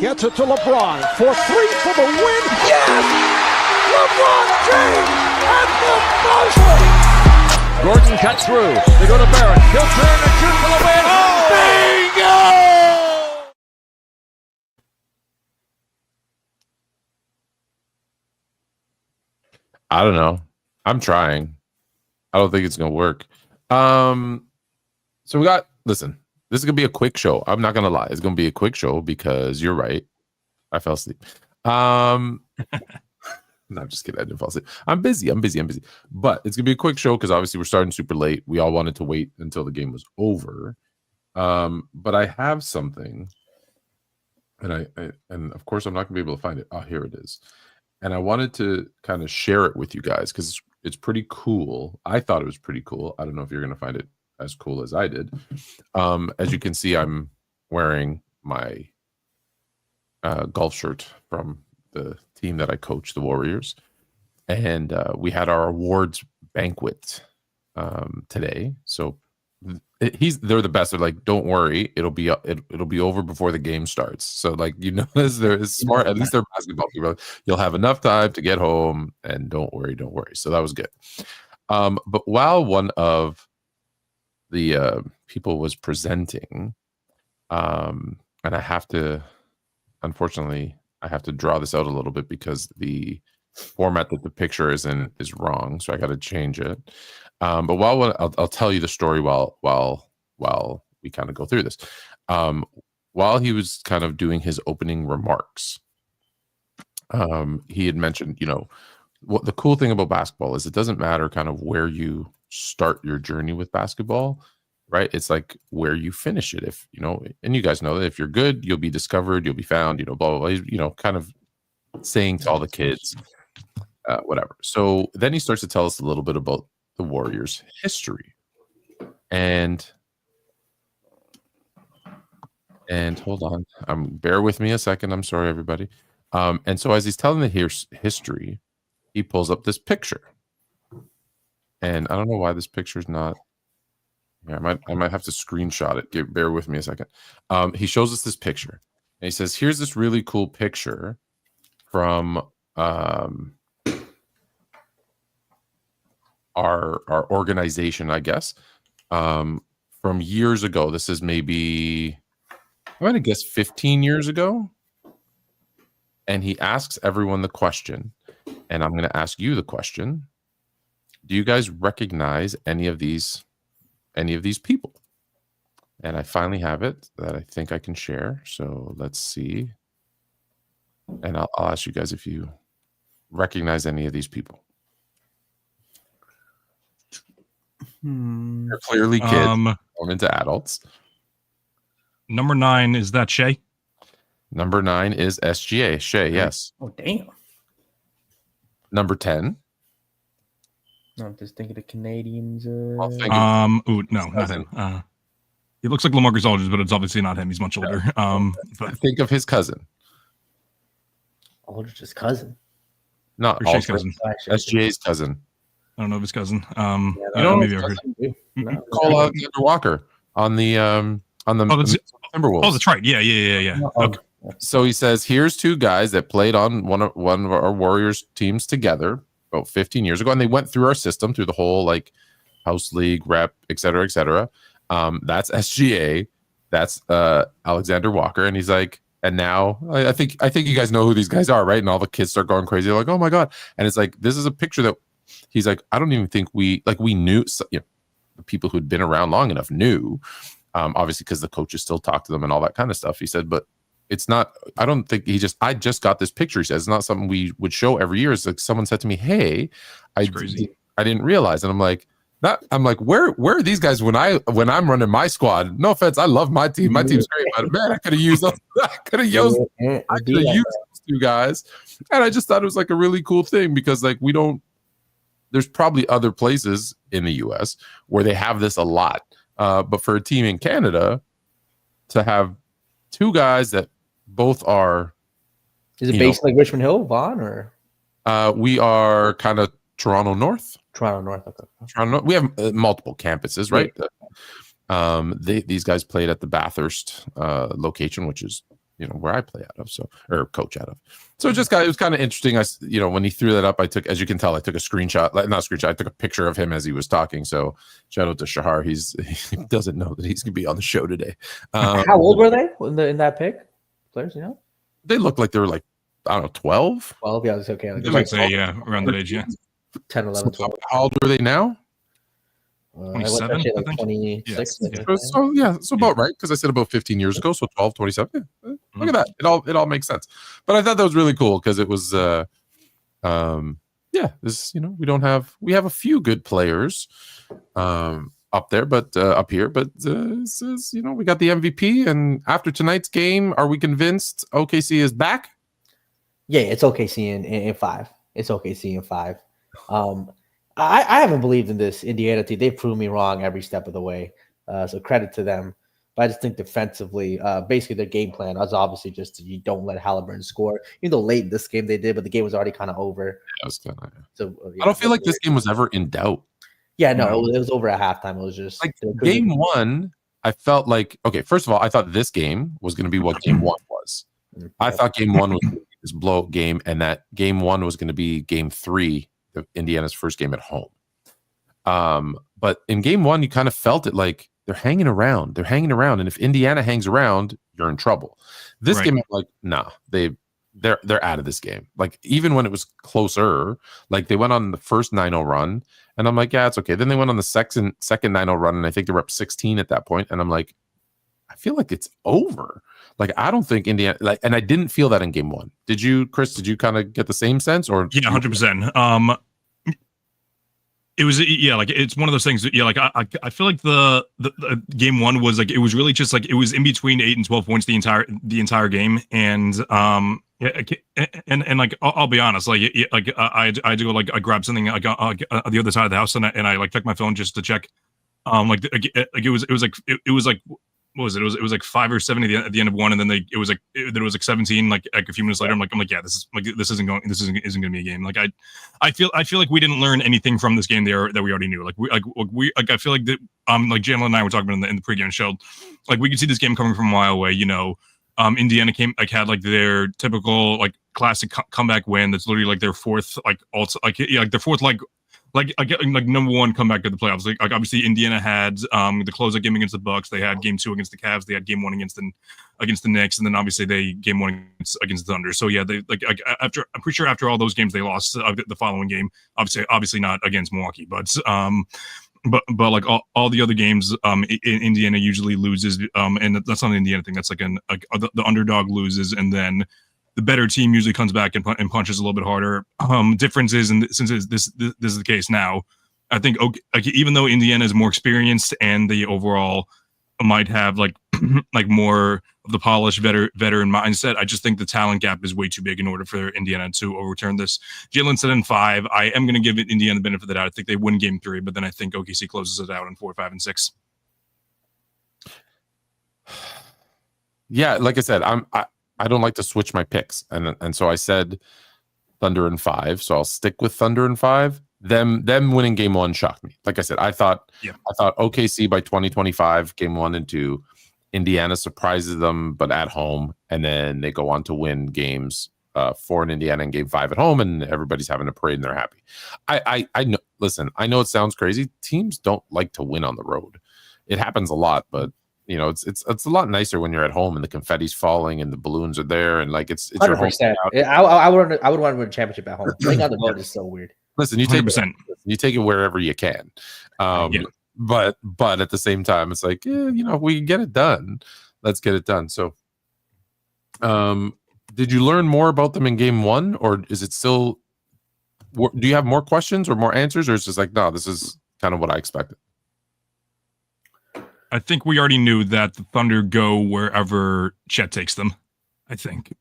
Gets it to LeBron for three for the win. Yes! LeBron James at the buzzer! Gordon cut through. They go to Barrett. He'll turn and shoot for the win. Bingo! I don't know. I'm trying. I don't think it's gonna work. So we got. Listen, this is gonna be a quick show. I'm not gonna lie. It's gonna be a quick show because you're right. I fell asleep. No, I'm just kidding. I didn't fall asleep. I'm busy. But it's gonna be a quick show because obviously we're starting super late. We all wanted to wait until the game was over. But I have something, and and of course I'm not gonna be able to find it. Oh, here it is. And I wanted to kind of share it with you guys because it's pretty cool. I thought it was pretty cool. I don't know if you're going to find it as cool as I did. As you can see, I'm wearing my golf shirt from the team that I coach, the Warriors. And we had our awards banquet today. So they're the best. They're like, don't worry, it'll be over before the game starts. So like, you know, they're smart. At least they're basketball people. You'll have enough time to get home, and don't worry. So that was good. But while one of the people was presenting, and unfortunately, I have to draw this out a little bit because the format that the picture is in is wrong. So I got to change it. But I'll tell you the story while we kind of go through this. While he was kind of doing his opening remarks, he had mentioned, you know, what the cool thing about basketball is it doesn't matter kind of where you start your journey with basketball, right? It's like where you finish it. If, you know, and you guys know that if you're good, you'll be discovered, you'll be found, you know, blah, blah, blah, you know, kind of saying to all the kids, whatever. So then he starts to tell us a little bit about the Warriors' history, and hold on, bear with me a second. I'm sorry, everybody. And so as he's telling the history, he pulls up this picture, and I don't know why this picture's not. Yeah, I might have to screenshot it. Bear with me a second. He shows us this picture, and he says, "Here's this really cool picture from our organization, I guess, from years ago. This is maybe, I'm going to guess 15 years ago." And he asks everyone the question, and I'm going to ask you the question. Do you guys recognize any of these people? And I finally have it that I think I can share. So let's see. And I'll ask you guys if you recognize any of these people. They're clearly kids going into adults. Number 9, is that Shea? Number 9 is SGA. Shea, yes. Oh, damn. Number 10. No, I'm just thinking of Canadians. No, not him. He looks like LaMarcus Aldridge, but it's obviously not him. He's much older. But Think of his cousin. Aldridge's cousin. Not Shea's cousin. SGA's cousin. I don't know of his cousin. Maybe I've heard. Cole Alexander Walker on the Timberwolves. Oh, that's right. Yeah. Okay. So he says, here's two guys that played on one of our Warriors teams together about 15 years ago, and they went through our system through the whole like house league rep, et cetera, et cetera. That's SGA. That's Alexander Walker, and he's like, and now I think you guys know who these guys are, right? And all the kids start going crazy. They're like, oh my god! And it's like, this is a picture that he's like, I don't even think we knew. You know, the people who'd been around long enough knew, obviously because the coaches still talk to them and all that kind of stuff. He said, but it's not. I don't think I just got this picture. He says it's not something we would show every year. It's like someone said to me, hey, I didn't realize, and I'm like. Where are these guys when I'm running my squad? No offense, I love my team. My team's great, but man, I could have used those two guys. And I just thought it was like a really cool thing because like there's probably other places in the US where they have this a lot. But for a team in Canada to have two guys that both are, is it based like Richmond Hill, Vaughan, or we are kind of Toronto North. Okay. We have multiple campuses, right? These guys played at the Bathurst location, which is where I play out of, or coach out of. So it was kind of interesting. When he threw that up, I took, as you can tell, I took a screenshot, not a screenshot, I took a picture of him as he was talking. So shout out to Shahar. He doesn't know that he's gonna be on the show today. How old were they in that pick? Players, they looked like they were like, I don't know, 12. 12, yeah, it's okay. I might say, yeah, around that age, yeah. 10, 11, 12. How old are they now? 27, I think? 26. Yes. So about right, because I said about 15 years ago, so 12, 27. Yeah, look at that. It all makes sense. But I thought that was really cool because it was we have a few good players up there, but up here, but we got the MVP, and after tonight's game, are we convinced OKC is back? Yeah, it's OKC in 5. It's OKC in 5. I haven't believed in this Indiana team. They've proved me wrong every step of the way. So credit to them. But I just think defensively, basically their game plan was obviously just you don't let Haliburton score. Even though late in this game they did, but the game was already kind of over. I don't feel like this game was ever in doubt. Yeah, no, it was over at halftime. It was just like game 1. I felt like, okay, first of all, I thought this game was going to be what game 1 was. I thought game 1 was this blowout game, and that game 1 was going to be game 3. Indiana's first game at home. But in game 1, you kind of felt it like they're hanging around. And if Indiana hangs around, you're in trouble. This game, I'm like, nah, they're out of this game. Like, even when it was closer, like they went on the first 9-0 run, and I'm like, yeah, it's okay. Then they went on the second 9-0 run, and I think they were up 16 at that point, and I'm like, I feel like it's over. Like, I don't think Indiana, and I didn't feel that in game 1. Did you, Chris? Did you kind of get the same sense? Or yeah, 100%. It was, yeah, like it's one of those things. Yeah, like I feel like the game 1 was like, it was really just like it was in between 8 and 12 points the entire game, and like I'll be honest, like I had to go, like I grabbed something like on the other side of the house, and I like checked my phone just to check, it was like what was it? It was like 5 or 7 at the end of 1, and then it was like 17 like a few minutes later. I'm like yeah, this isn't gonna be a game. Like I feel like we didn't learn anything from this game there that we already knew. I feel like that like Jalen and I were talking about in the pregame show, like we could see this game coming from a mile away. Indiana had like their typical like classic comeback win. That's literally like their fourth their fourth number 1 comeback to the playoffs. Like obviously Indiana had the closeout game against the Bucks. They had game 2 against the Cavs. They had game 1 against the Knicks, and then obviously they game 1 against the Thunder. So yeah, they I'm pretty sure after all those games they lost the following game. Obviously not against Milwaukee, but like all the other games, Indiana usually loses, and that's not an Indiana thing. That's like the underdog loses, and then the better team usually comes back and punches a little bit harder. Difference is, and since this is the case now, I think even though Indiana is more experienced and they overall might have like more of the polished veteran mindset, I just think the talent gap is way too big in order for Indiana to overturn this. Jalen said in 5. I am going to give Indiana the benefit of the doubt. I think they win game 3, but then I think OKC closes it out in 4, 5, and 6. Yeah, like I said, I don't like to switch my picks, and so I said Thunder in 5, so I'll stick with Thunder in 5. Them winning game 1 shocked me. Like I said, I thought OKC by 2025, game 1 and 2, Indiana surprises them, but at home, and then they go on to win games 4 in Indiana and game 5 at home, and everybody's having a parade and they're happy. I know. Listen, I know it sounds crazy. Teams don't like to win on the road. It happens a lot, but it's a lot nicer when you're at home and the confetti's falling and the balloons are there, and like it's your home. I would want to win a championship at home. Playing on the road is so weird. Listen, you take it wherever you can. But at the same time, it's like, we can get it done. Let's get it done. So, did you learn more about them in game 1, or is it still? Do you have more questions or more answers, or is it just like, no, this is kind of what I expected? I think we already knew that the Thunder go wherever Chet takes them. I think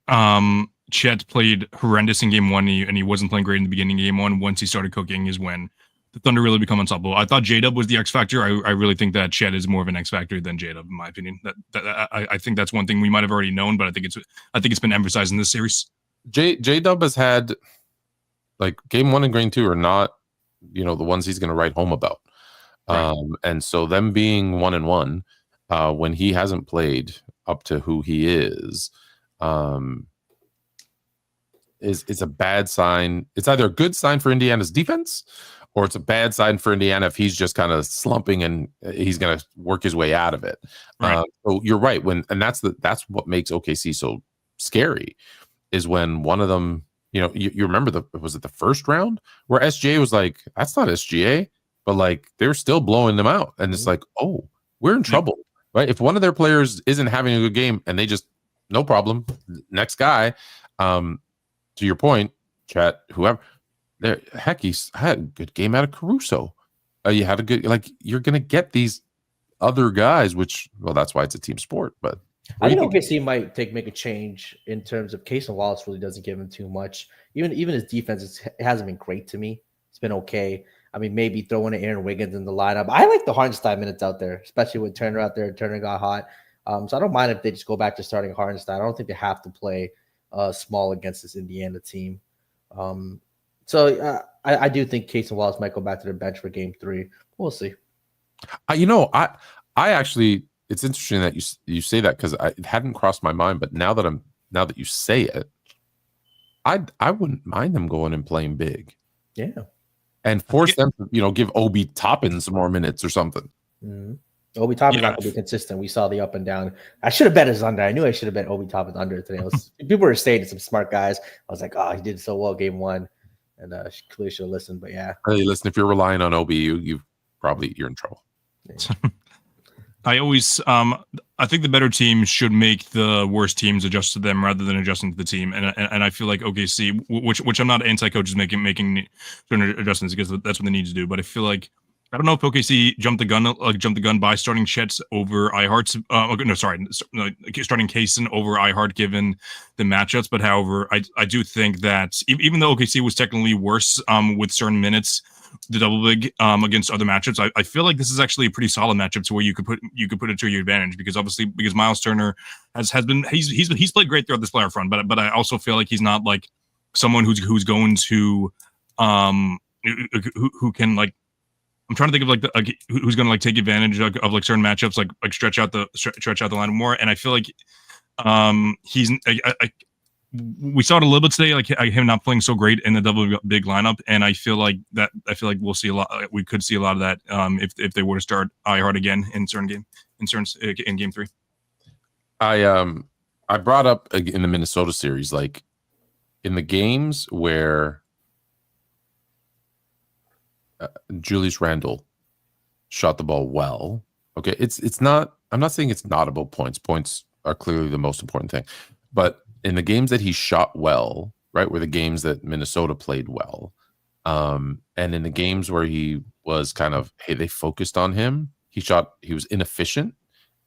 Chet played horrendous in game 1, and he wasn't playing great in the beginning of game 1. Once he started cooking is when the Thunder really become unstoppable. I thought J-Dub was the X factor. I really think that Chet is more of an X factor than J-Dub, in my opinion. I think that's one thing we might have already known, but I think it's been emphasized in this series. J-Dub has had, like, game 1 and game 2 are not, the ones he's going to write home about. Right. And so them being 1-1, when he hasn't played up to who he is, is a bad sign. It's either a good sign for Indiana's defense, or it's a bad sign for Indiana if he's just kind of slumping and he's going to work his way out of it. Right. So you're right. That's what makes OKC so scary, is when one of them, you remember was it the first round where SGA was like, that's not SGA, but like they're still blowing them out, and it's like, oh, we're in trouble, right? If one of their players isn't having a good game and they just, no problem, next guy. To your point, chat, whoever, he's had a good game out of Caruso. You had a good, you're going to get these other guys, which, well, that's why it's a team sport. But I think OKC might make a change in terms of Case and Wallace really doesn't give him too much. Even his defense, it hasn't been great to me. It's been okay. I mean, maybe throwing Aaron Wiggins in the lineup. I like the Hardenstein minutes out there, especially with Turner out there. Turner got hot. So I don't mind if they just go back to starting Hardenstein. I don't think they have to play small against this Indiana team. So I do think Case and Wallace might go back to their bench for game 3. We'll see. I actually, it's interesting that you say that, because it hadn't crossed my mind, but now that you say it, I wouldn't mind them going and playing big. Yeah. And force them to, give Obi Toppin some more minutes or something. Mm-hmm. Obi Toppin's not going to be consistent. We saw the up and down. I should have bet his under. I knew I should have bet Obi Toppin's under today. People were saying, some smart guys. I was like, oh, he did so well game 1. And clearly should have listened. But yeah. Hey, listen, if you're relying on Obi, you're in trouble. Yeah. I always, I think the better teams should make the worst teams adjust to them rather than adjusting to the team. And I feel like OKC, which I'm not anti-coaches making certain adjustments, because that's what they need to do. But I feel like, I don't know if OKC jumped the gun by starting Chet's over iHeart. Starting Kaysen over iHeart given the matchups. But however, I do think that even though OKC was technically worse with certain minutes, the double big against other matchups, I feel like this is actually a pretty solid matchup to where you could put it to your advantage, because Miles Turner has been he's played great throughout this player front, but I also feel like he's not like someone who's going to who can, like, I'm trying to think of who's going to take advantage of certain matchups, like stretch out the line more. And I feel like we saw it a little bit today, like him not playing so great in the double big lineup. And I feel like we'll see a lot. We could see a lot of that if they were to start iHeart again in game 3. I brought up in the Minnesota series, like in the games where Julius Randle shot the ball well. Okay, it's not. I'm not saying it's not about points. Points are clearly the most important thing, but in the games that he shot well, right, were the games that Minnesota played well, and in the games where he was kind of, hey, they focused on him, he was inefficient,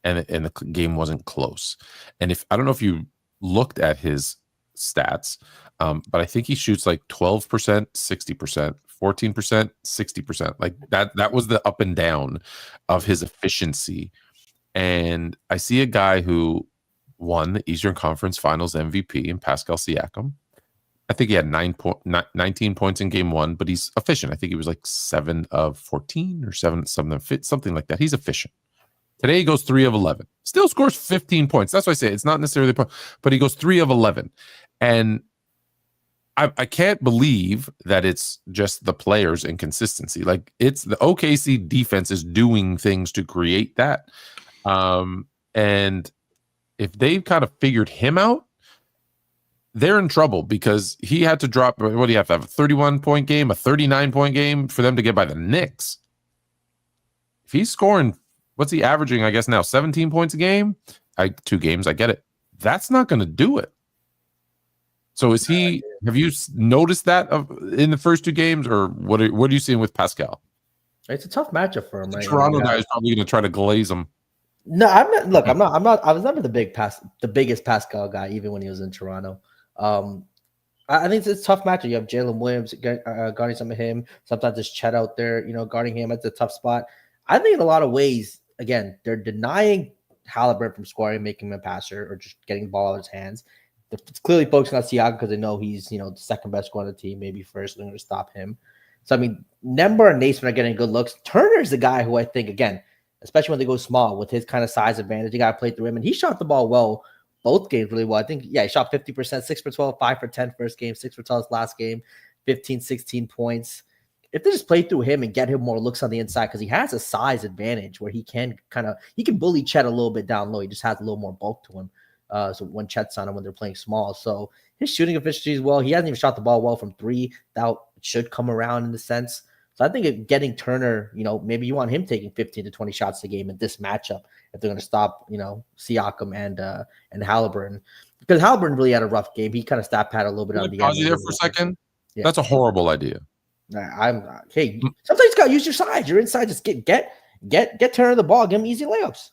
and the game wasn't close. And I don't know if you looked at his stats, but I think he shoots like 12%, 60%. 14%, 60%. Like that was the up and down of his efficiency. And I see a guy who won the Eastern Conference Finals MVP in Pascal Siakam. I think he had 19 points in game 1, but he's efficient. I think he was like 7 of 14 or 7 something like that. He's efficient. Today he goes 3 of 11. Still scores 15 points. That's why I say it's not necessarily the point, but he goes 3 of 11. And I can't believe that it's just the players' inconsistency. Like, it's the OKC defense is doing things to create that. And if they've kind of figured him out, they're in trouble, because he had to drop, what do you have to have, a 31-point game, a 39-point game for them to get by the Knicks? If he's scoring, what's he averaging, I guess now, 17 points a game? 2 games, I get it. That's not going to do it. So have you noticed that in the first 2 games, or what are you seeing with Pascal? It's a tough matchup for him, right? Toronto guy is probably going to try to glaze him. No, I'm not. Look, I'm not. I was never the biggest Pascal guy, even when he was in Toronto. I think it's a tough matchup. You have Jalen Williams guarding some of him. Sometimes there's Chet out there, guarding him. It's a tough spot. I think in a lot of ways, again, they're denying Haliburton from scoring, making him a passer, or just getting the ball out of his hands. It's clearly focusing on Siakam because they know he's, the second best scorer on the team, maybe first. They're going to stop him. So, I mean, Nemba and Naismith are getting good looks. Turner is the guy who I think, again, especially when they go small with his kind of size advantage, you got to play through him. And he shot the ball well both games really well. I think, he shot 50%, 6 for 12, 5 for 10 first game, 6 for 12 last game, 15, 16 points. If they just play through him and get him more looks on the inside, because he has a size advantage where he can bully Chet a little bit down low. He just has a little more bulk to him. So when Chet's on him, when they're playing small. So his shooting efficiency is well. He hasn't even shot the ball well from 3. That should come around in the sense. So I think getting Turner, maybe you want him taking 15 to 20 shots a game in this matchup if they're going to stop, Siakam and Haliburton. Because Haliburton really had a rough game. He kind of stat pad a little bit on the end. Pause you there for a second. Yeah. That's a horrible idea. Hey, sometimes you got to use your size. You're inside. Just get Turner the ball. Give him easy layups.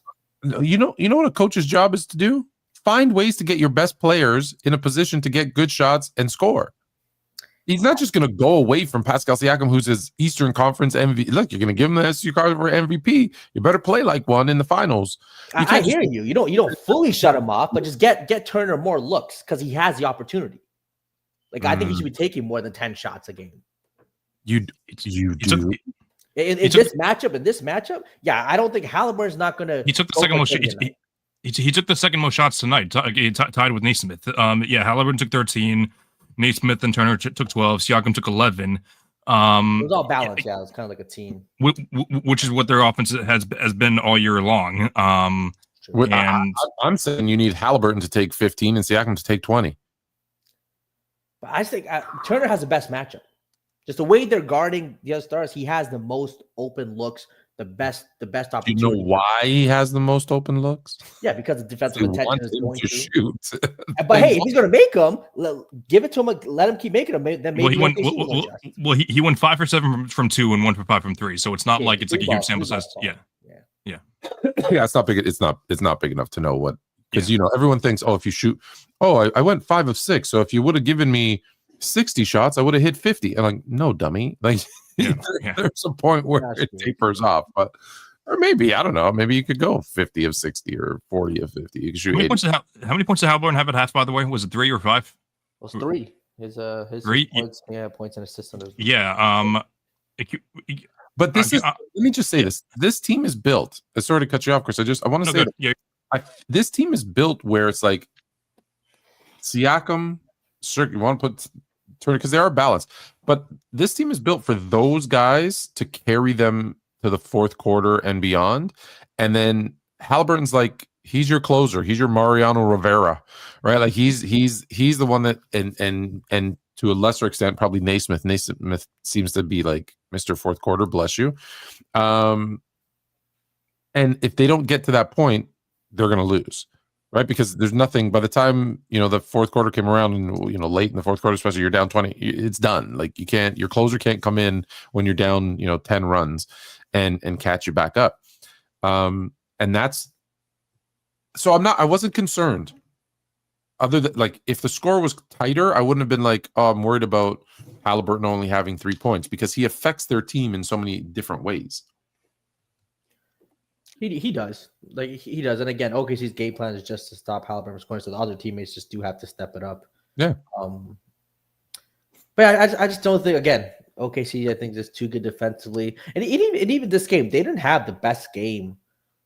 You know what a coach's job is to do? Find ways to get your best players in a position to get good shots and score. He's not just going to go away from Pascal Siakam, who's his Eastern Conference MVP. Look, you're going to give him the SU card for MVP. You better play like one in the finals. I hear you. You don't fully shut him off, but just get Turner more looks because he has the opportunity. Like I think he should be taking more than 10 shots a game. You do. In this matchup, yeah, I don't think Halliburton's not going to. He took the second most. He took the second most shots tonight, tied with Naismith. Haliburton took 13. Naismith and Turner took 12. Siakam took 11. It was all balanced. Yeah, it was kind of like a team. Which is what their offense has been all year long. I'm saying you need Haliburton to take 15 and Siakam to take 20. But I think Turner has the best matchup. Just the way they're guarding the other stars, he has the most open looks, the best opportunity. Do you know why he has the most open looks? Yeah, because the defensive intention is going to shoot. But hey, if he's going to make them, give it to him. Let him keep making them. Then maybe he went 5 for 7 from 2 and 1 for 5 from 3. So it's not like it's like a huge sample size. Yeah. Yeah, it's not big. It's not big enough to know what, because everyone thinks, if you shoot, I went 5 of 6. So if you would have given me 60 shots, I would have hit 50. I'm like, no, dummy. Like there's a point where it tapers off, or maybe, I don't know, maybe you could go 50 of 60 or 40 of 50. You could shoot. How many points did Haliburton have at half, by the way? Was it 3 or 5? It was 3. His 3 points and assists. But this is, let me just say this team is built. Sorry to cut you off, Chris. I want to say this team is built where it's like Siakam, you want to put Turner, because they are balanced, but this team is built for those guys to carry them to the fourth quarter and beyond. And then Haliburton's like, he's your closer, he's your Mariano Rivera, right? Like he's the one that, and to a lesser extent probably Naismith seems to be like Mr. Fourth Quarter, bless you. And if they don't get to that point, they're going to lose. Right, because there's nothing by the time the fourth quarter came around, and late in the fourth quarter, especially you're down 20, it's done. Like your closer can't come in when you're down 10 runs and catch you back up. And that's so I wasn't concerned. Other than like if the score was tighter, I wouldn't have been like, I'm worried about Haliburton only having 3 points, because he affects their team in so many different ways. He does. He does. And again, OKC's game plan is just to stop Haliburton from scoring, so the other teammates just do have to step it up. Yeah. But I just don't think, again, OKC, I think, is too good defensively. And even this game, they didn't have the best game.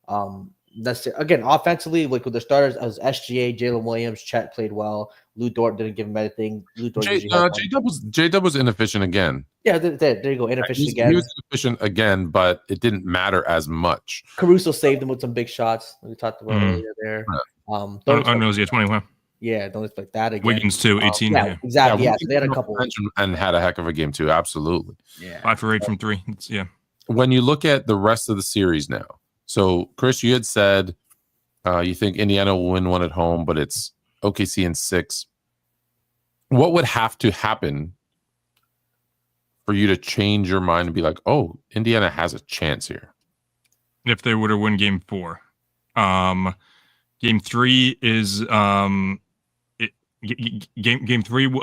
Again, offensively, like with their starters, as SGA, Jalen Williams, Chet played well. Lou Dort didn't give him anything. J-Dub was inefficient again. Yeah, there you go. Inefficient again. He was inefficient again, but it didn't matter as much. Caruso saved him with some big shots. We talked about earlier there. Arnold's 21. Yeah, don't expect that again. Wiggins too, 18. Yeah, exactly. Yeah, so they had a couple. And had a heck of a game too. Absolutely. Yeah. 5 for 8 from 3. When you look at the rest of the series now, so Chris, you had said you think Indiana will win one at home, but it's OKC in 6. What would have to happen for you to change your mind and be like, oh, Indiana has a chance here? If they were to win game 4. Game 3 is game 3.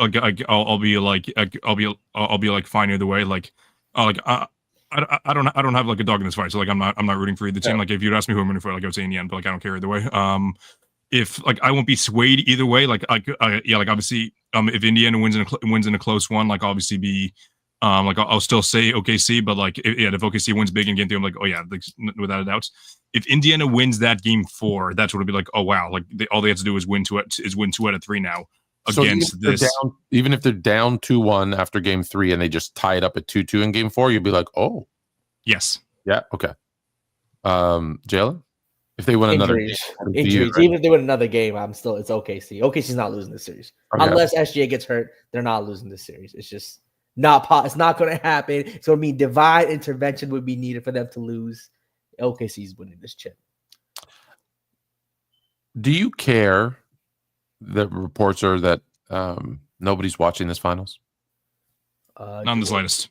I'll be like fine either way. I don't have like a dog in this fight, so like I'm not rooting for either team. Like if you'd ask me who I'm rooting for, like I would say Indiana, but like I don't care either way. If like I won't be swayed either way. Like obviously, if Indiana wins in a close one, like obviously be Like I'll still say OKC, but like if OKC wins big in game 3, I'm like, oh yeah, like, without a doubt. If Indiana wins that game 4, that's what it'll be like. Oh wow, like all they have to do is win 2 out of 3 now against this. Even if they're down 2-1 after game 3 and they just tie it up at 2-2 in game 4, you'll be like, oh yes, yeah, okay. Jalen, if they win another game, injuries. Even if they win another game, it's OKC. OKC's not losing this series unless SGA gets hurt. They're not losing this series. It's just it's not going to happen. It's going to mean divine intervention would be needed for them to lose. OKC's winning this chip. Do you care that reports are that nobody's watching this finals? Not in the slightest.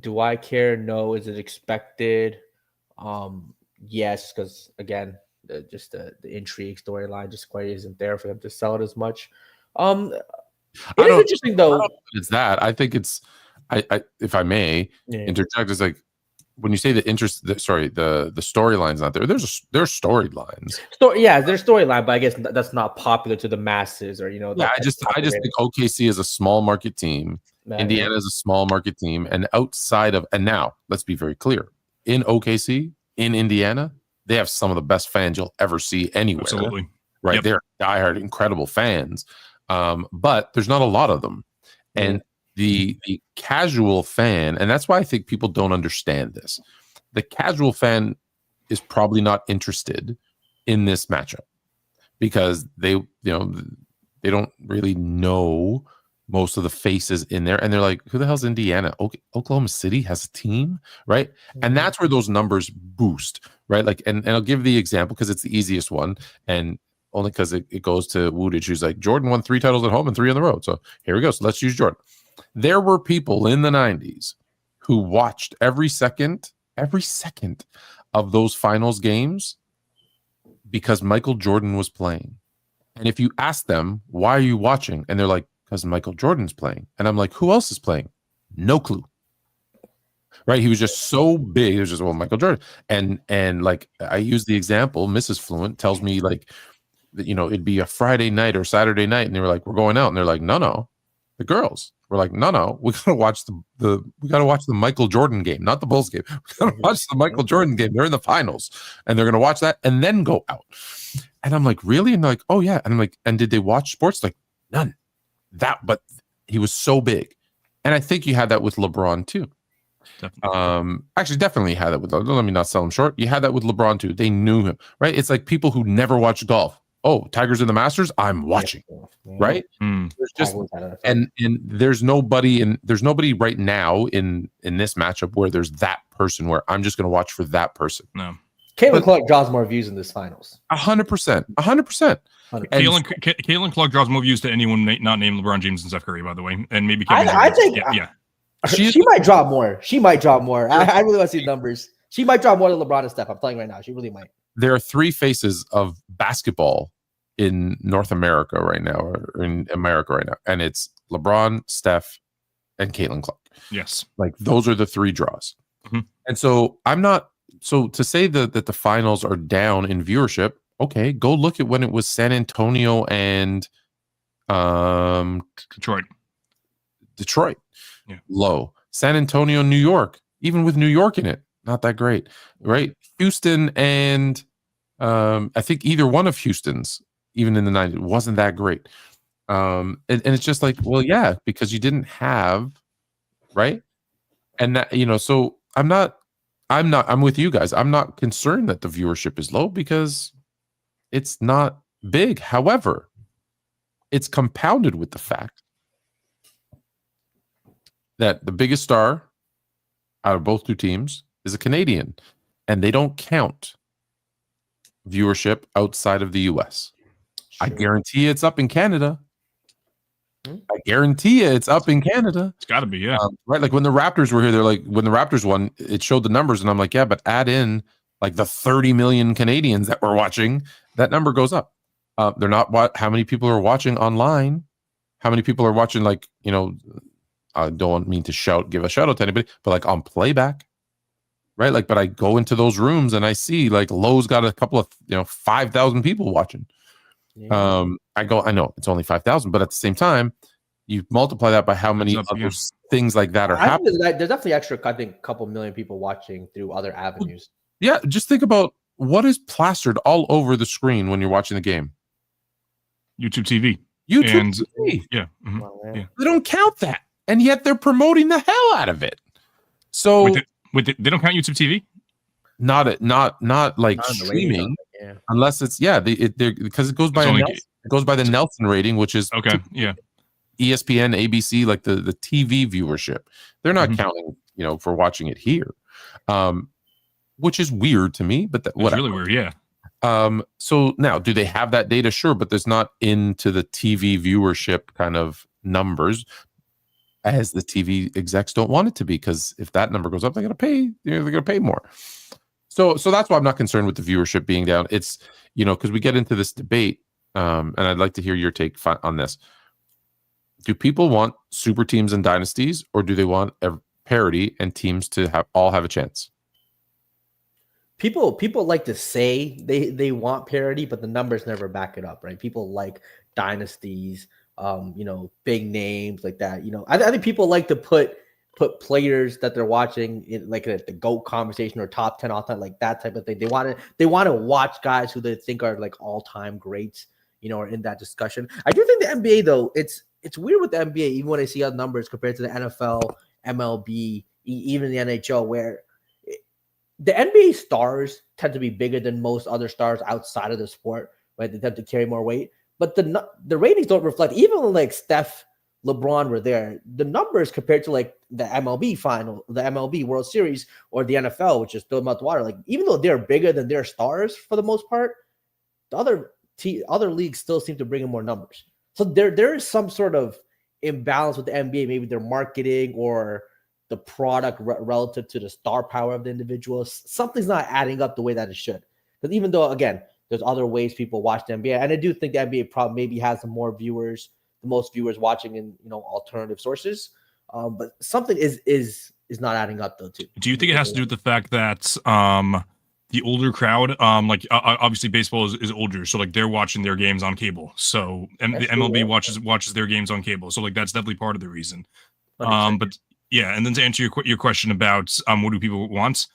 Do I care? No. Is it expected? Yes, because again, just the intrigue storyline just quite isn't there for them to sell it as much. It is interesting though. It's that I think it's I if I may interject, is like when you say the storyline's not there. There's storylines. There's storyline, but I guess that's not popular to the masses, or I just think OKC is a small market team. Indiana is a small market team, and outside of now, let's be very clear. In OKC, in Indiana, they have some of the best fans you'll ever see anywhere. Absolutely. Right. They're diehard, incredible fans. But there's not a lot of them. And the casual fan, and that's why I think people don't understand this. The casual fan is probably not interested in this matchup because they don't really know most of the faces in there, and they're like, who the hell's Indiana? Oklahoma City has a team, right? And that's where those numbers boost, right? Like, and I'll give the example because it's the easiest one, and only because it goes to Woodage, who's like, Jordan won 3 titles at home and 3 on the road. So here we go. So let's use Jordan. There were people in the 90s who watched every second of those finals games because Michael Jordan was playing. And if you ask them, why are you watching? And they're like, because Michael Jordan's playing. And I'm like, who else is playing? No clue. Right? He was just so big. It was just, Michael Jordan. And like, I use the example, Mrs. Fluent tells me like, it'd be a Friday night or Saturday night. And they were like, we're going out. And they're like, no, the girls. We're like, no, we gotta watch we gotta watch the Michael Jordan game, not the Bulls game. We gotta watch the Michael Jordan game. They're in the finals, and they're gonna watch that and then go out. And I'm like, really? And they're like, oh yeah. And I'm like, and did they watch sports? Like, none. But he was so big, and I think you had that with LeBron too. Definitely. Actually, definitely had that with. Let me not sell him short. You had that with LeBron too. They knew him, right? It's like people who never watched golf. Oh, Tigers in the Masters, I'm watching, right? There's just and there's nobody right now in this matchup where there's that person where I'm just going to watch for that person. No, Caitlin Clark draws more views in this finals. 100%. Caitlin Clark draws more views to anyone not named LeBron James and Steph Curry, by the way, and maybe I think she might drop more. I really want to see the numbers. She might drop more than LeBron and Steph. I'm telling you right now, she really might. There are 3 faces of basketball in North America right now, or in America right now, and it's LeBron, Steph, and Caitlin Clark. Yes, like those are the 3 draws. And so to say that the finals are down in viewership. Okay, go look at when it was San Antonio and Detroit, low. San Antonio, New York, even with New York in it, not that great, right? Houston and I think either one of Houston's, even in the 90s, wasn't that great. And it's just like, well, yeah, because you didn't have, right? And that, so I'm with you guys. I'm not concerned that the viewership is low because it's not big. However, it's compounded with the fact that the biggest star out of both 2 teams is a Canadian, and they don't count viewership outside of the US. Sure. I guarantee it's up in Canada. I guarantee it's up in Canada. It's got to be, yeah. Right? Like when the Raptors were here, they're like, when the Raptors won, it showed the numbers, and I'm like, yeah, but add in like the 30 million Canadians that were watching, that number goes up. They're not how many people are watching online? How many people are watching, like, I don't mean to give a shout out to anybody, but like on playback, right? Like, but I go into those rooms and I see like Lowe's got a couple of 5,000 people watching. I know it's only 5,000, but at the same time, you multiply that by how many other things like that are I think happening. there's definitely extra. I think a couple million people watching through other avenues. Yeah, just think about what is plastered all over the screen when you're watching the game. YouTube TV. YouTube And TV. yeah. Mhm. Well, Yeah. They don't count that, and yet they're promoting the hell out of it. So Wait, they don't count YouTube TV? not like Not on the streaming, radio, yeah. unless it's because it goes by it goes by the Nelson rating, which is Okay. Yeah. ESPN, ABC, like the TV viewership. They're not Mhm. counting, for watching it here, which is weird to me. But It's really weird. Yeah. So now, do they have that data? Sure, but there's not into the TV viewership kind of numbers, as the TV execs don't want it to be, because if that number goes up, they're going to pay. They're going to pay more. So that's why I'm not concerned with the viewership being down. It's because we get into this debate, and I'd like to hear your take on this. Do people want super teams and dynasties, or do they want a parity and teams to all have a chance? People like to say they want parity, but the numbers never back it up, right? People like dynasties, big names like that. I think people like to put players that they're watching in like the GOAT conversation or top 10 all time, like that type of thing. They want to watch guys who they think are like all time greats, or in that discussion. I do think the NBA though, it's weird with the NBA, even when I see other numbers compared to the NFL, MLB, even the NHL, where the NBA stars tend to be bigger than most other stars outside of the sport, right? They tend to carry more weight, but the ratings don't reflect. Even when like Steph, LeBron were there, the numbers compared to like the MLB final, the MLB World Series, or the NFL, which is still mouth water. Like even though they're bigger than their stars for the most part, the other leagues still seem to bring in more numbers. So there is some sort of imbalance with the NBA. Maybe their marketing or the product relative to the star power of the individuals. Something's not adding up the way that it should. Because even though, again, there's other ways people watch the NBA, and I do think the NBA probably maybe has the most viewers watching in alternative sources. But something is not adding up though too. Do you think it has to do with the fact that the older crowd, obviously baseball is older, so like they're watching their games on cable. So and the MLB watches their games on cable. So like that's definitely part of the reason. 100%. But yeah, and then to answer your question about what do people want?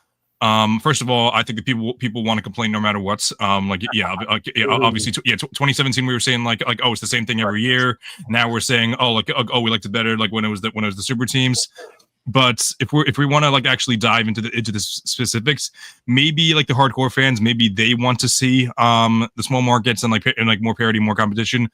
First of all, I think that people want to complain no matter what. Obviously, 2017 we were saying like oh, it's the same thing every year. Now we're saying we liked it better like when it was the super teams. But if we want to like actually dive into the specifics, maybe like the hardcore fans, maybe they want to see the small markets and more parity, more competition.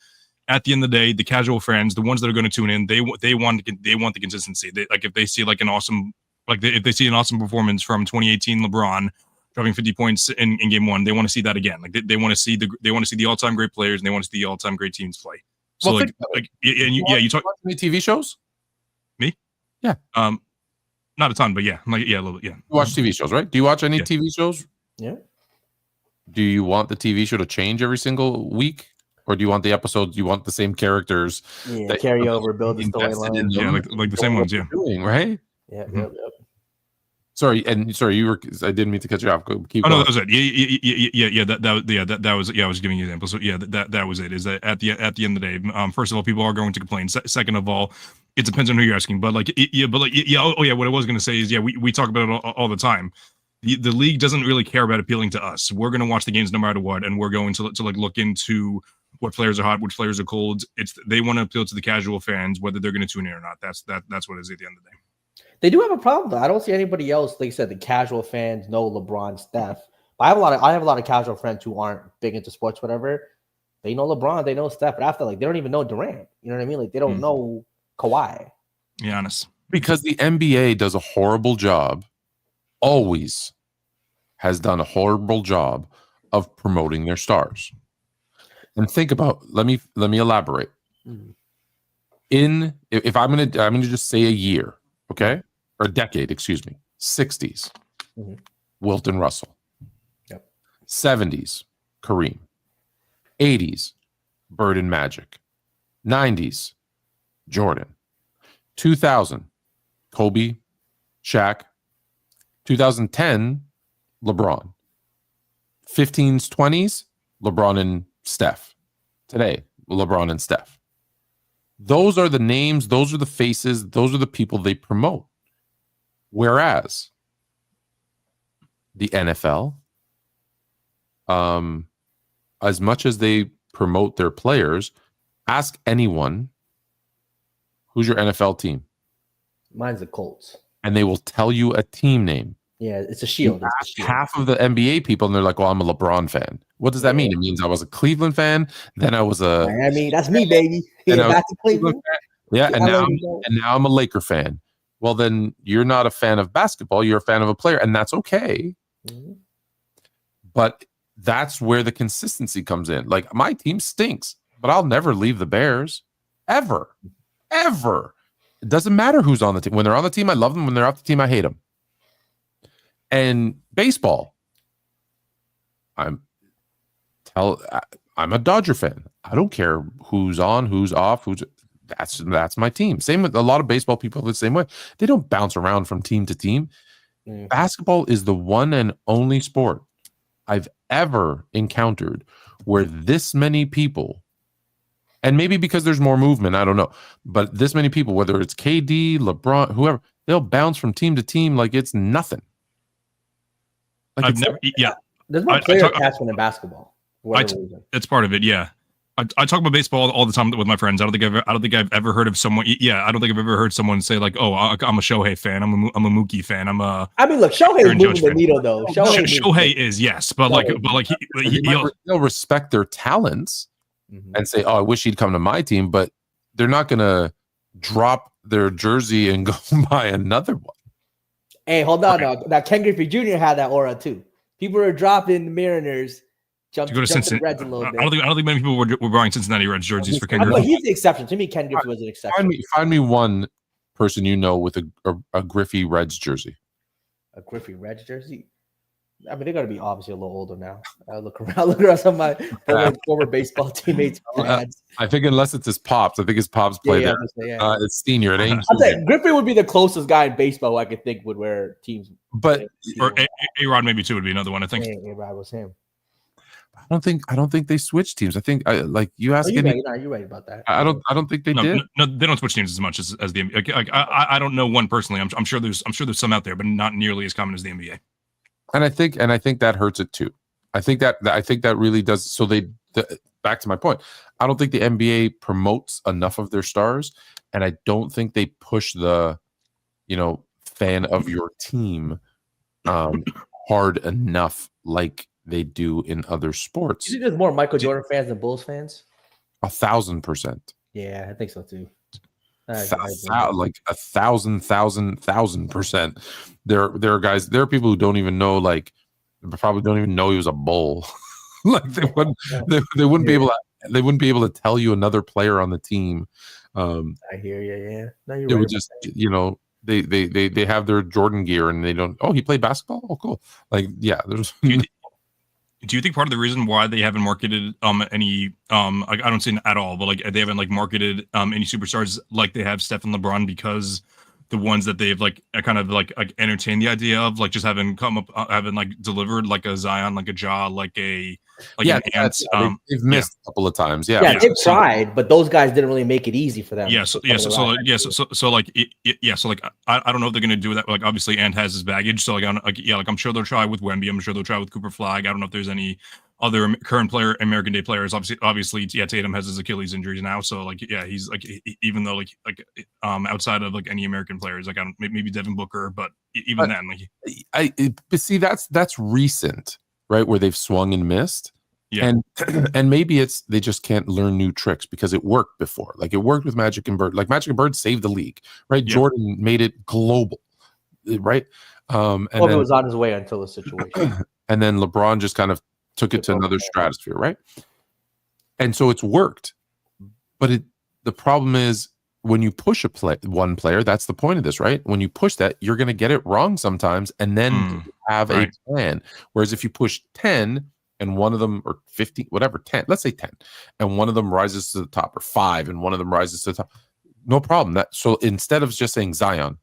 At the end of the day, the casual fans, the ones that are going to tune in, they want the consistency. If they see like an awesome if they see an awesome performance from 2018 LeBron dropping 50 points in game one, they want to see that again. Like they want to see the all-time great players, and they want to see the all-time great teams play. So you talk any TV shows? Me? Yeah. Not a ton, but yeah, a little bit. Yeah. You watch TV shows, right? Do you watch any TV shows? Yeah. Do you want the TV show to change every single week? Or do you want the episodes? You want the same characters? Yeah, carry over, build the storyline. Yeah, like the same ones. Yeah, doing right. Yeah, yep. Sorry, you were. I didn't mean to cut you off. Keep going. No, that was it. Yeah. That was. Yeah, I was giving you examples. So yeah, that was it. Is that at the end of the day, first of all, people are going to complain. Second of all, it depends on who you're asking. But what I was going to say is, we talk about it all the time. The league doesn't really care about appealing to us. We're going to watch the games no matter what, and we're going to like look into what players are hot, which players are cold. They want to appeal to the casual fans, whether they're going to tune in or not. That's what it is at the end of the day. They do have a problem though. I don't see anybody else. Like I said, the casual fans know LeBron, Steph. But I have a lot of casual friends who aren't big into sports, whatever. They know LeBron, they know Steph, but after like they don't even know Durant. You know what I mean? Like they don't know Kawhi. Giannis. Because the NBA does a horrible job, always has done a horrible job of promoting their stars. And think about, let me elaborate. If I'm gonna just say a year, okay, or a decade, excuse me, 60s, Wilton Russell, 70s, Kareem, 80s, Bird and Magic, 90s, Jordan, 2000, Kobe, Shaq, 2010, LeBron, 15s, 20s, LeBron and Steph. Today, LeBron and Steph. Those are the names, those are the faces, those are the people they promote. Whereas the NFL, as much as they promote their players, ask anyone, who's your NFL team? Mine's the Colts. And they will tell you a team name. Yeah, it's a shield. You ask half of the NBA people, and they're like, well, I'm a LeBron fan. What does that mean? It means I was a Cleveland fan, then I was a Miami. That's me, baby. Yeah, back to Cleveland. Yeah, and now I'm a Laker fan. Well, then you're not a fan of basketball. You're a fan of a player, and that's okay. Mm-hmm. But that's where the consistency comes in. Like, my team stinks, but I'll never leave the Bears. Ever. It doesn't matter who's on the team. When they're on the team, I love them. When they're off the team, I hate them. And baseball, I'm a Dodger fan. I don't care who's on, who's off, that's my team. Same with a lot of baseball people the same way. They don't bounce around from team to team. Basketball is the one and only sport I've ever encountered where this many people, and maybe because there's more movement, I don't know, but this many people, whether it's KD, LeBron, whoever, they'll bounce from team to team like it's nothing. Like there's more player attachment in basketball. It's part of it, yeah. I talk about baseball all the time with my friends. I don't think I've ever heard of someone. Yeah, I don't think I've ever heard someone say like, "Oh, I'm a Shohei fan. I'm a Mookie fan. I mean, look, Shohei's moving the needle though. Shohei is, yes, but they'll respect their talents and say, "Oh, I wish he'd come to my team," but they're not gonna drop their jersey and go buy another one. Hey, hold on. That Ken Griffey Jr. had that aura too. People are dropping the Mariners. To go to Cincinnati. I don't think many people were buying Cincinnati Reds jerseys for Ken Griffey. He's the exception. To me, Ken Griffey was an exception. Find me one person you know with a Griffey Reds jersey. A Griffey Reds jersey? I mean, they got to be obviously a little older now. I look around some of my former baseball teammates. I think unless it's his pops. I think his pops play there. It's senior. It ain't. I'm saying Griffey would be the closest guy in baseball who I could think would wear teams. But or A-Rod maybe too would be another one. I think A-Rod was him. I don't think they switch teams. I think like you ask. You're right about that. I don't think they did. No, they don't switch teams as much as the NBA. I don't know one personally. I'm sure there's some out there, but not nearly as common as the NBA. And I think that hurts it too. I think that really does. So back to my point. I don't think the NBA promotes enough of their stars, and I don't think they push the, fan of your team, hard enough like they do in other sports. You think there's more Michael Jordan fans than Bulls fans? 1,000%. Yeah, I think so too. Like 1,000%. There are guys. There are people who don't even know. Like, probably don't even know he was a Bull. Like they wouldn't be able to. They wouldn't be able to tell you another player on the team. I hear you. Yeah, no, you're it right. would just they have their Jordan gear and they don't. Oh, he played basketball. Oh, cool. Like, yeah, there's. Do you think part of the reason why they haven't marketed any I don't say at all, but like they haven't like marketed any superstars like they have Steph and LeBron, because the ones that they've like kind of like entertained the idea of like just having come up having like delivered like a Zion, like a Ja, like an Ant. They've missed a couple of times. Yeah, they've tried, but those guys didn't really make it easy for them. So I don't know if they're gonna do that. Like obviously Ant has his baggage, so I'm sure they'll try with Wemby. I'm sure they'll try with Cooper Flag. I don't know if there's any other current American Day players. Obviously, Tatum has his Achilles injuries now, so he's like, even though outside of like any American players, like maybe Devin Booker, but even then, but see, that's recent, right? Where they've swung and missed. Yeah. And maybe it's they just can't learn new tricks because it worked before. Like it worked with Magic and Bird. Like Magic and Bird saved the league, right? Yeah. Jordan made it global, right? And it was on his way until the situation. And then LeBron just kind of took it to another stratosphere, right? And so it's worked. But the problem is when you push one player, that's the point of this, right? When you push that, you're going to get it wrong sometimes and then have a plan. Whereas if you push 10 and one of them, or 50, whatever, 10, let's say 10, and one of them rises to the top, or 5 and one of them rises to the top, no problem. So instead of just saying Zion,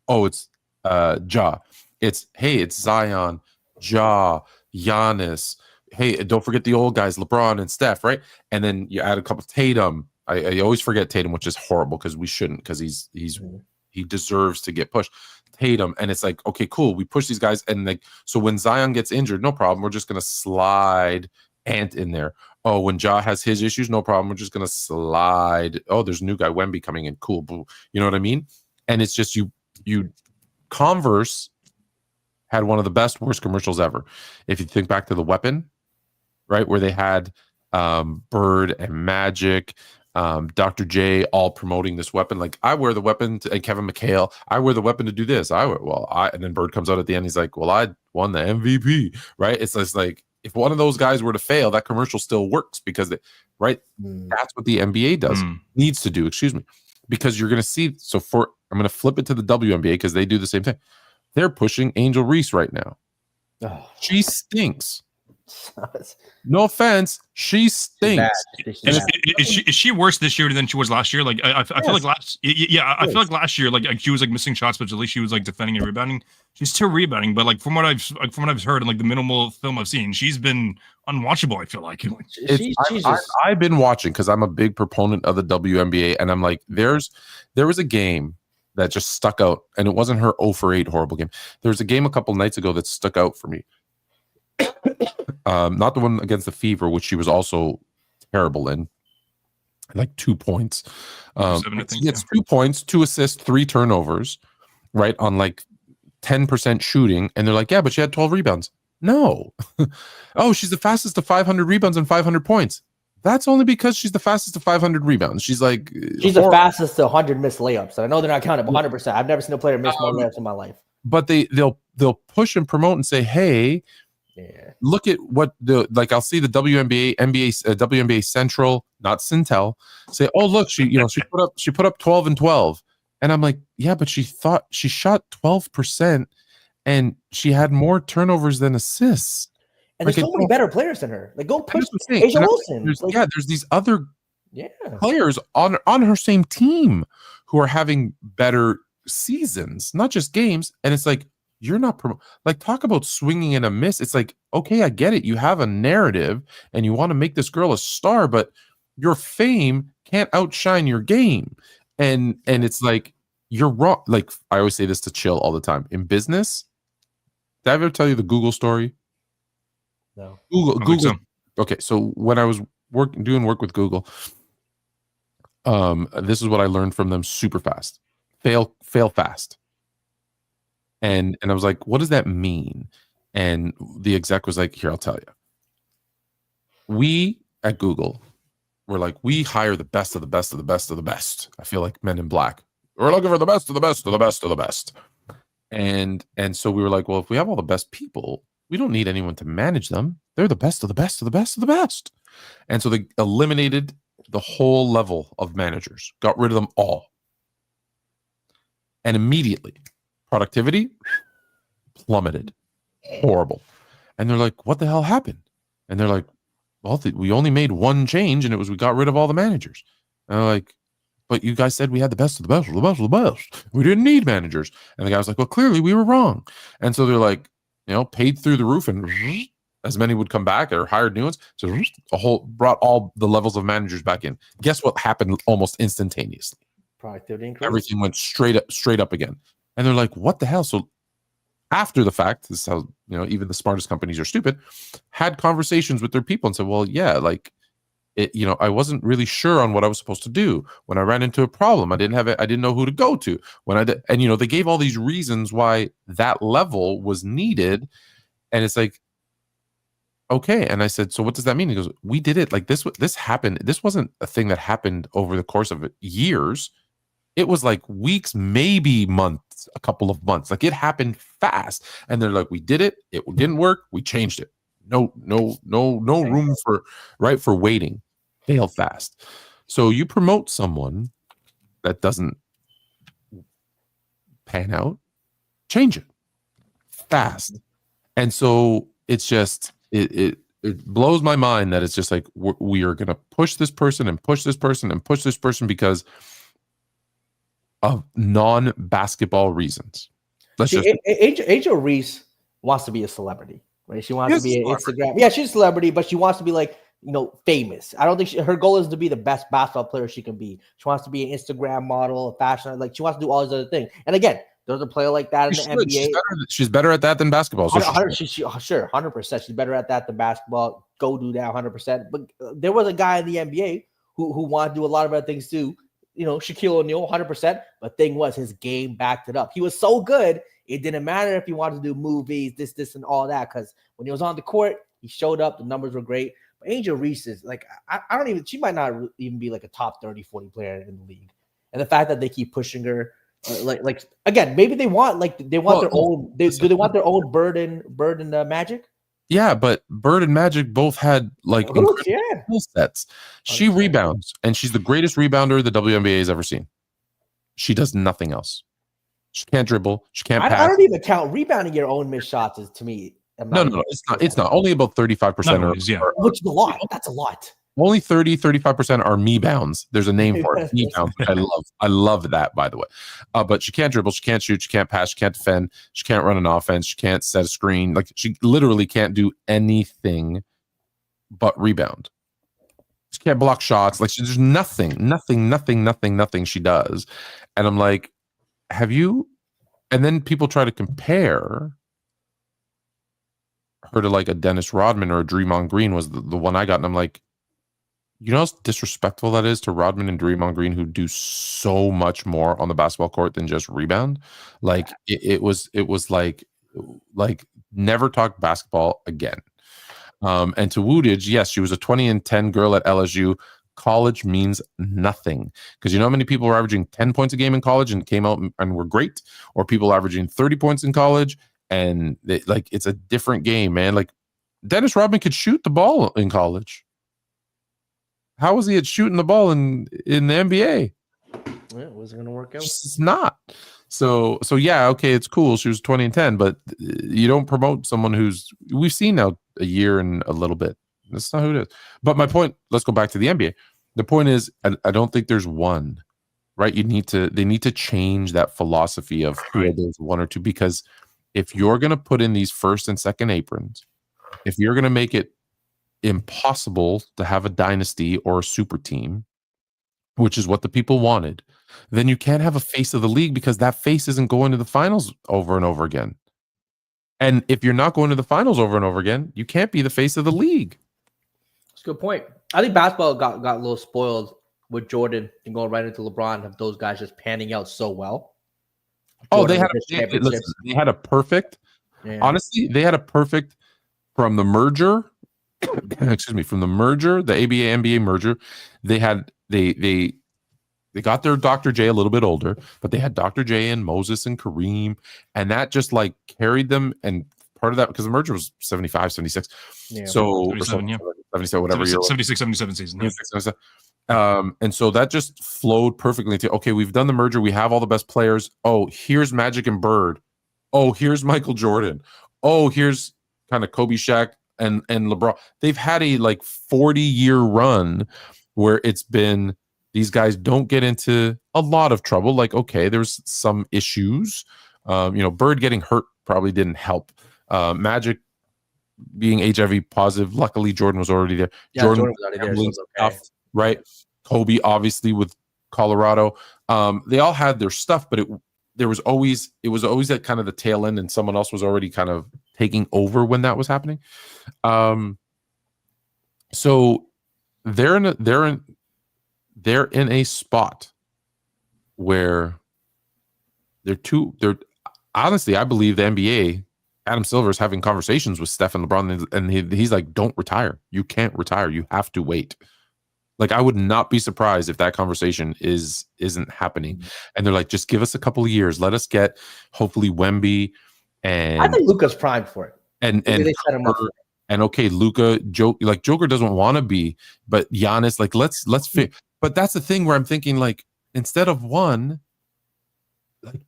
it's Ja. It's Zion, Ja, Giannis. Hey, don't forget the old guys, LeBron and Steph, right? And then you add a couple of Tatum, I always forget Tatum, which is horrible because we shouldn't, because he deserves to get pushed. Tatum, and it's like, okay, cool, we push these guys, and like, so when Zion gets injured, no problem, we're just gonna slide Ant in there. Oh, when Ja has his issues, no problem, we're just gonna slide. Oh, there's a new guy, Wemby, coming in, cool, boo. You know what I mean? And it's just you Converse had one of the worst commercials ever. If you think back to the Weapon, right, where they had Bird and Magic, Dr. J, all promoting this weapon. Like, I wear the weapon and Kevin McHale, I wear the weapon to do this. And then Bird comes out at the end. He's like, well, I won the MVP, right? It's just like, if one of those guys were to fail, that commercial still works because that's what the NBA needs to do, excuse me, because you're going to see. So I'm going to flip it to the WNBA because they do the same thing. They're pushing Angel Reese right now. Oh. She stinks. No offense, she stinks. Is she worse this year than she was last year? Like I feel like I feel like last year, like she was like missing shots, but at least she was like defending and rebounding. She's still rebounding, but like from what I've heard and like the minimal film I've seen, she's been unwatchable. I feel like I've been watching because I'm a big proponent of the WNBA, and I'm like, there was a game that just stuck out, and it wasn't her 0-for-8 horrible game. There was a game a couple nights ago that stuck out for me. Not the one against the Fever, which she was also terrible in, like 2 points. It's 2 points, 2 assists, 3 turnovers, right, on like 10% shooting, and they're like, yeah, but she had 12 rebounds. No. Oh, she's the fastest to 500 rebounds and 500 points. That's only because she's the fastest to 500 rebounds. She's the fastest to 100 missed layups. And I know they're not counted 100%. I've never seen a player miss more layups in my life. But they'll push and promote and say, hey, look at what I'll see the WNBA Central, not Centel, say, oh, look, she put up 12 and 12. And I'm like, yeah, but she shot 12% and she had more turnovers than assists. And there's so many better players than her. Like, go push Asia Wilson. There's these other players on her same team who are having better seasons, not just games. And it's like, you're not talk about swinging and a miss. It's like, okay, I get it. You have a narrative and you want to make this girl a star, but your fame can't outshine your game. And it's like, you're wrong. Like, I always say this to Chill all the time. In business, did I ever tell you the Google story? No. Google. So. Okay, so when I was doing work with Google, this is what I learned from them super fast. Fail fast. And I was like, what does that mean? And the exec was like, here, I'll tell you. We at Google were like, we hire the best of the best of the best of the best. I feel like Men in Black. We're looking for the best of the best of the best of the best. And so we were like, well, if we have all the best people, we don't need anyone to manage them. They're the best of the best of the best of the best. And so they eliminated the whole level of managers, got rid of them all. And immediately, productivity plummeted. Horrible. And they're like, what the hell happened? And they're like, well, we only made one change, and it was we got rid of all the managers. And they're like, but you guys said we had the best of the best of the best of the best. We didn't need managers. And the guy was like, well, clearly we were wrong. And so they're like, paid through the roof, and as many would come back or hired new ones. So brought all the levels of managers back in. Guess what happened almost instantaneously? Productivity increase. Everything went straight up again. And they're like, what the hell? So after the fact, this is how, even the smartest companies are stupid, had conversations with their people and said, well, yeah, like, I wasn't really sure on what I was supposed to do. When I ran into a problem, I didn't know who to go to. And they gave all these reasons why that level was needed. And it's like, okay. And I said, so what does that mean? He goes, we did it. Like this happened. This wasn't a thing that happened over the course of years. It was like weeks, maybe months, a couple of months. Like, it happened fast. And they're like, we did it. It didn't work. We changed it. No room for waiting. Fail fast. So you promote someone that doesn't pan out, change it fast. And so it's just, it blows my mind that it's just like, we are going to push this person and push this person and push this person because of non-basketball reasons. Angel Reese wants to be a celebrity, right? She wants to be an Instagram. Yeah, she's a celebrity, but she wants to be like famous. I don't think her goal is to be the best basketball player she can be. She wants to be an Instagram model, a fashion, like she wants to do all these other things. And again, there's a player like that in the NBA. She's better at that than basketball. So sure, 100%. She's better at that than basketball. Go do that 100%. But there was a guy in the NBA who wanted to do a lot of other things too. Shaquille O'Neal, 100%. But thing was, his game backed it up. He was so good, it didn't matter if he wanted to do movies, this, and all that. Because when he was on the court, he showed up. The numbers were great. But Angel Reese is like, I don't even, she might not even be like a top 30, 40 player in the league. And the fact that they keep pushing her, like again, maybe they want their own. Do they want their own Bird and Magic? Yeah, but Bird and Magic both had incredible skill sets. She rebounds, and she's the greatest rebounder the WNBA has ever seen. She does nothing else. She can't dribble. She can't pass. I don't even count rebounding your own missed shots is to me. No, it's not. It's not. Only about 35%. Which is a lot. That's a lot. Only 35% are me bounds. There's a name for it. Me bounds, which I love. I love that, by the way. But she can't dribble. She can't shoot. She can't pass. She can't defend. She can't run an offense. She can't set a screen. Like, she literally can't do anything but rebound. She can't block shots. Like, there's nothing she does. And I'm like, have you? And then people try to compare her to like a Dennis Rodman or a Draymond Green was the one I got. And I'm like, you know how disrespectful that is to Rodman and Draymond Green, who do so much more on the basketball court than just rebound. Like it was like never talk basketball again. And to Woodage, yes, she was a 20-10 girl at LSU. College means nothing, because you know how many people were averaging 10 points a game in college and came out and were great, or people averaging 30 points in college and it's a different game, man. Like Dennis Rodman could shoot the ball in college. How was he at shooting the ball in the NBA? Yeah, it wasn't going to work out. It's not. So yeah, okay, it's cool. She was 20-10, but you don't promote someone we've seen now a year and a little bit. That's not who it is. But my point, let's go back to the NBA. The point is, I don't think there's one, right? They need to change that philosophy of there's one or two, because if you're going to put in these first and second aprons, if you're going to make it impossible to have a dynasty or a super team, which is what the people wanted, then you can't have a face of the league, because that face isn't going to the finals over and over again. And if you're not going to the finals over and over again, you can't be the face of the league. That's a good point. I think basketball got a little spoiled with Jordan and going right into LeBron, of those guys just panning out so well. Jordan, they had a perfect, honestly, they had a perfect from the merger. Excuse me, from the merger, the ABA NBA merger, they got their Dr. J a little bit older, but they had Dr. J and Moses and Kareem, and that just carried them. And part of that, because the merger was 75, 76. Yeah. So 77, whatever. 76, 77 season. Yeah. 77. And so that just flowed perfectly into, okay, we've done the merger. We have all the best players. Oh, here's Magic and Bird. Oh, here's Michael Jordan. Oh, here's kind of Kobe, Shaq, and LeBron. They've had a 40-year run where it's been, these guys don't get into a lot of trouble. Okay, there's some issues. Bird getting hurt probably didn't help. Magic being HIV positive. Luckily, Jordan was already there. Yeah, Jordan was already there. So it was okay. Stuff, right? Kobe, obviously, with Colorado. They all had their stuff, but it was always at kind of the tail end, and someone else was already kind of taking over when that was happening. So they're in a spot where they're honestly, I believe the NBA, Adam Silver is having conversations with Steph and LeBron, and he's like, don't retire. You can't retire. You have to wait. I would not be surprised if that conversation isn't happening. And they're like, just give us a couple of years. Let us get hopefully Wemby, and I think Luka's primed for it. And they set him up. And okay, Luka, Joker doesn't want to be, but Giannis, let's fit. But that's the thing where I'm thinking, instead of one,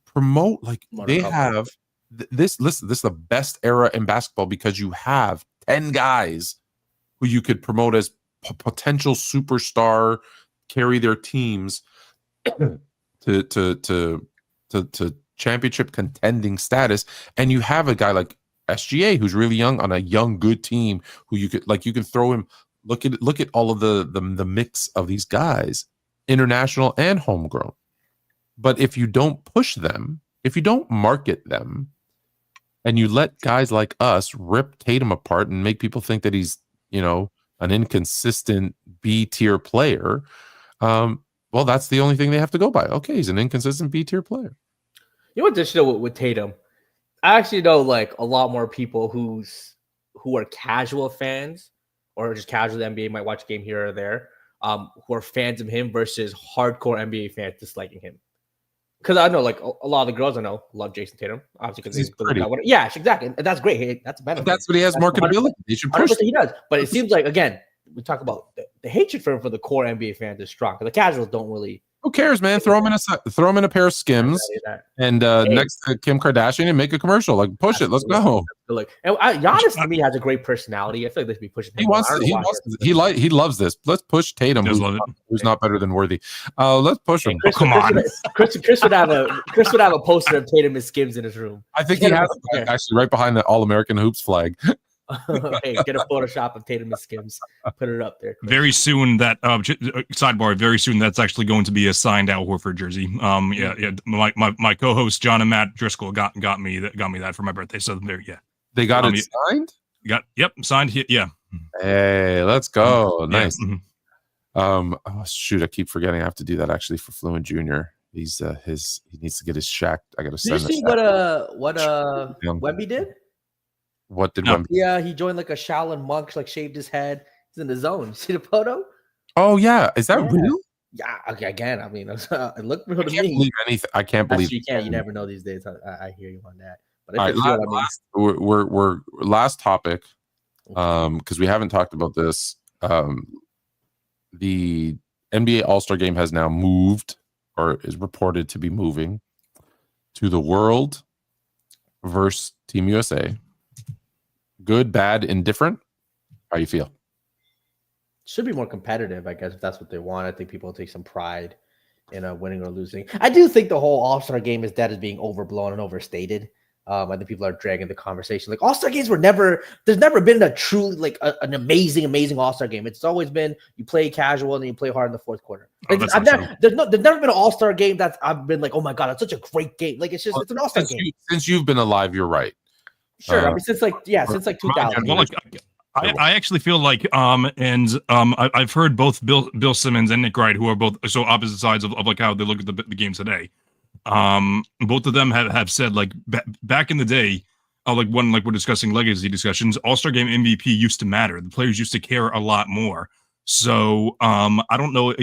promote, they have this. Listen, this is the best era in basketball, because you have 10 guys who you could promote as potential superstar, carry their teams to championship contending status, and you have a guy like SGA who's really young on a young good team who you can throw him Look at all of the mix of these guys, international and homegrown. But if you don't push them, if you don't market them, and you let guys like us rip Tatum apart and make people think that he's, an inconsistent B tier player, well, that's the only thing they have to go by. Okay, he's an inconsistent B tier player. You know what this show with Tatum? I actually know like a lot more people who are casual fans or just casual NBA, might watch a game here or there, who are fans of him versus hardcore NBA fans disliking him. Because I know, like, a lot of the girls I know love Jason Tatum, obviously, because he's pretty. Yeah, exactly. And that's great. Hey, that's a benefit. But that's what he has marketability. They should push. He does. But it seems like, again, we talk about the hatred for him for the core NBA fans is strong. The casuals don't really. Who cares, man? Throw him in a pair of Skims and next to Kim Kardashian and make a commercial. Like, push it. Let's go. Look, and Giannis to me has a great personality. I feel like they should be pushing. He loves this. Let's push Tatum, who's not better than Worthy. Let's push him. Come on, Chris would have a poster of Tatum and Skims in his room. I think he has actually right behind the All-American Hoops flag. Hey, get a Photoshop of Tatum and Skims, put it up there. Very soon, that sidebar. Very soon, that's actually going to be a signed Al Horford jersey. Yeah. My co-host John and Matt Driscoll got me that for my birthday. So there, yeah, they got it signed. Signed. Yeah. Hey, let's go. Nice. Yeah. Mm-hmm. Oh shoot, I keep forgetting I have to do that actually for Fluent Jr. He's he needs to get his Shaq. I gotta send. Did you see what Wemby did? What did Wemby? Yeah, he joined like a Shaolin monk, like shaved his head. He's in the zone. See the photo? Oh yeah, is that real? Yeah. Okay. Again, I mean, it looked real to me. Believe anything. I can't believe you can't. You never know these days. I hear you on that. But all right, we're last topic, because we haven't talked about this. The NBA All-Star Game has now moved, or is reported to be moving, to the World versus Team USA. Good, bad, indifferent? How you feel? Should be more competitive, I guess, if that's what they want. I think people will take some pride in winning or losing. I do think the whole All-Star Game is being overblown and overstated. I think people are dragging the conversation. Like, All-Star Games there's never been a truly, like, an amazing All-Star Game. It's always been you play casual and then you play hard in the fourth quarter. Like, there's never been an All-Star Game that I've been like, oh my God, that's such a great game. Like, it's an All-Star game. Since you've been alive, you're right. Sure. I mean, since 2000. Well, I actually feel like I've heard both Bill Simmons and Nick Wright, who are both so opposite sides of like how they look at the game today. Both of them have said, like, back in the day, like when we're discussing legacy discussions, All-Star Game MVP used to matter. The players used to care a lot more. So I don't know,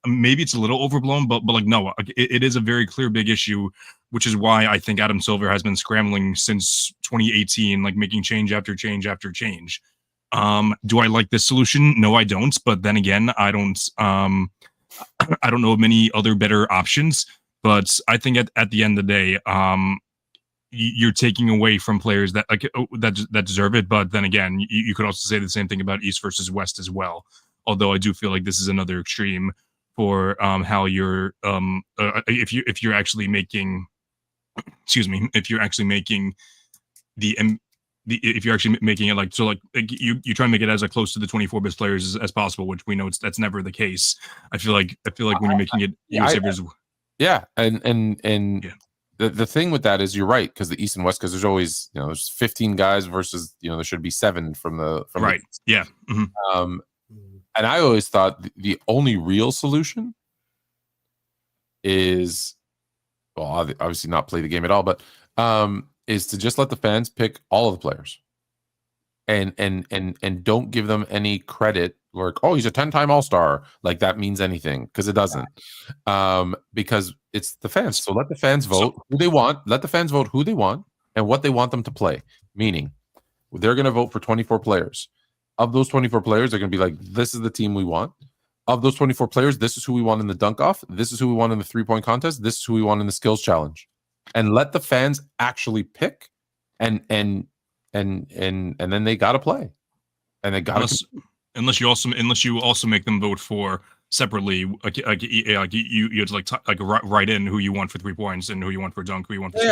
maybe it's a little overblown, but like no, it is a very clear big issue, which is why I think Adam Silver has been scrambling since 2018, like making change after change after change. Do I like this solution? No, I don't. But then again, I don't know of many other better options. But I think at the end of the day, you're taking away from players that that deserve it. But then again, you could also say the same thing about East versus West as well. Although I do feel like this is another extreme for how you're if you're actually making, if you're actually making if you're actually making it like you try to make it as close to the 24 best players as possible, which we know that's never the case. I feel like when you're making it USA versus The thing with that is you're right, because the East and West, because there's always there's 15 guys versus there should be 7 from right. Yeah. Mm-hmm. And I always thought the only real solution is, well, obviously not play the game at all, but is to just let the fans pick all of the players, and don't give them any credit. Like, oh, he's a 10-time All-Star, like that means anything, because it doesn't. Because it's the fans. So let the fans vote who they want. Let the fans vote who they want and what they want them to play. Meaning, they're going to vote for 24 players. Of those 24 players, they're going to be like, this is the team we want. Of those 24 players, this is who we want in the dunk-off. This is who we want in the three-point contest. This is who we want in the skills challenge. And let the fans actually pick, and then they got to play. And they got to. Unless you also make them vote for separately, you have to write in who you want for 3 points and who you want for dunk, who you want for They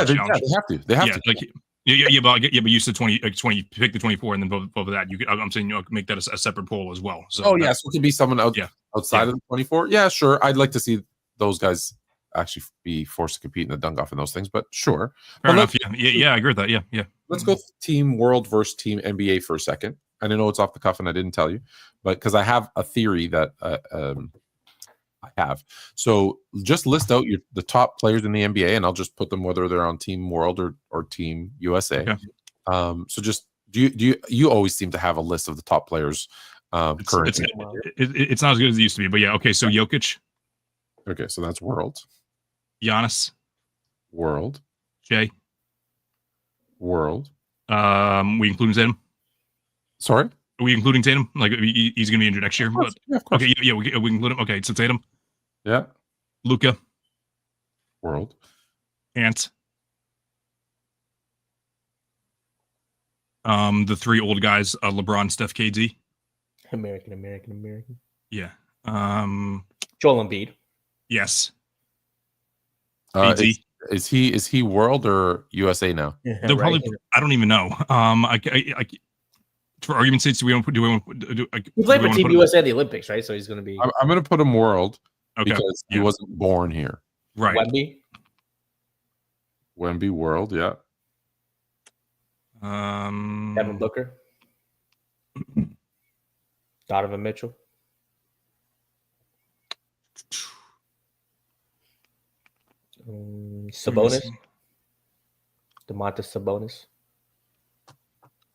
have to. but you said 20. Pick the 24, and then vote for that. I'm saying make that a separate poll as well. So so it could be someone outside of the 24. Yeah, sure. I'd like to see those guys actually be forced to compete in the dunk off and those things, but sure. Fair enough. Yeah, I agree with that. Yeah. Let's go Team World versus Team NBA for a second. And I know it's off the cuff and I didn't tell you, but because I have a theory that I have. So just list out the top players in the NBA, and I'll just put them whether they're on Team World or Team USA. Okay. So just you always seem to have a list of the top players currently. It's not as good as it used to be, but yeah. Okay, so Jokic. Okay, so that's World. Giannis. World. Shea. World. We including Tatum. Sorry. Are we including Tatum? Like he's going to be injured next year. But yeah, of course. Okay, yeah, we include him. Okay, so Tatum. Yeah. Luka. World. Ant. The three old guys: LeBron, Steph, KD. American. Yeah. Joel Embiid. Yes. KD. Is he World or USA now? They'll probably. I don't even know. I for argument's sake, do we want to he played for Team USA at the Olympics, right? So he's going to be. I'm going to put him World Okay. because he wasn't born here. Right. Wemby World, yeah. Devin Booker. Donovan Mitchell. Sabonis. Domantas Sabonis.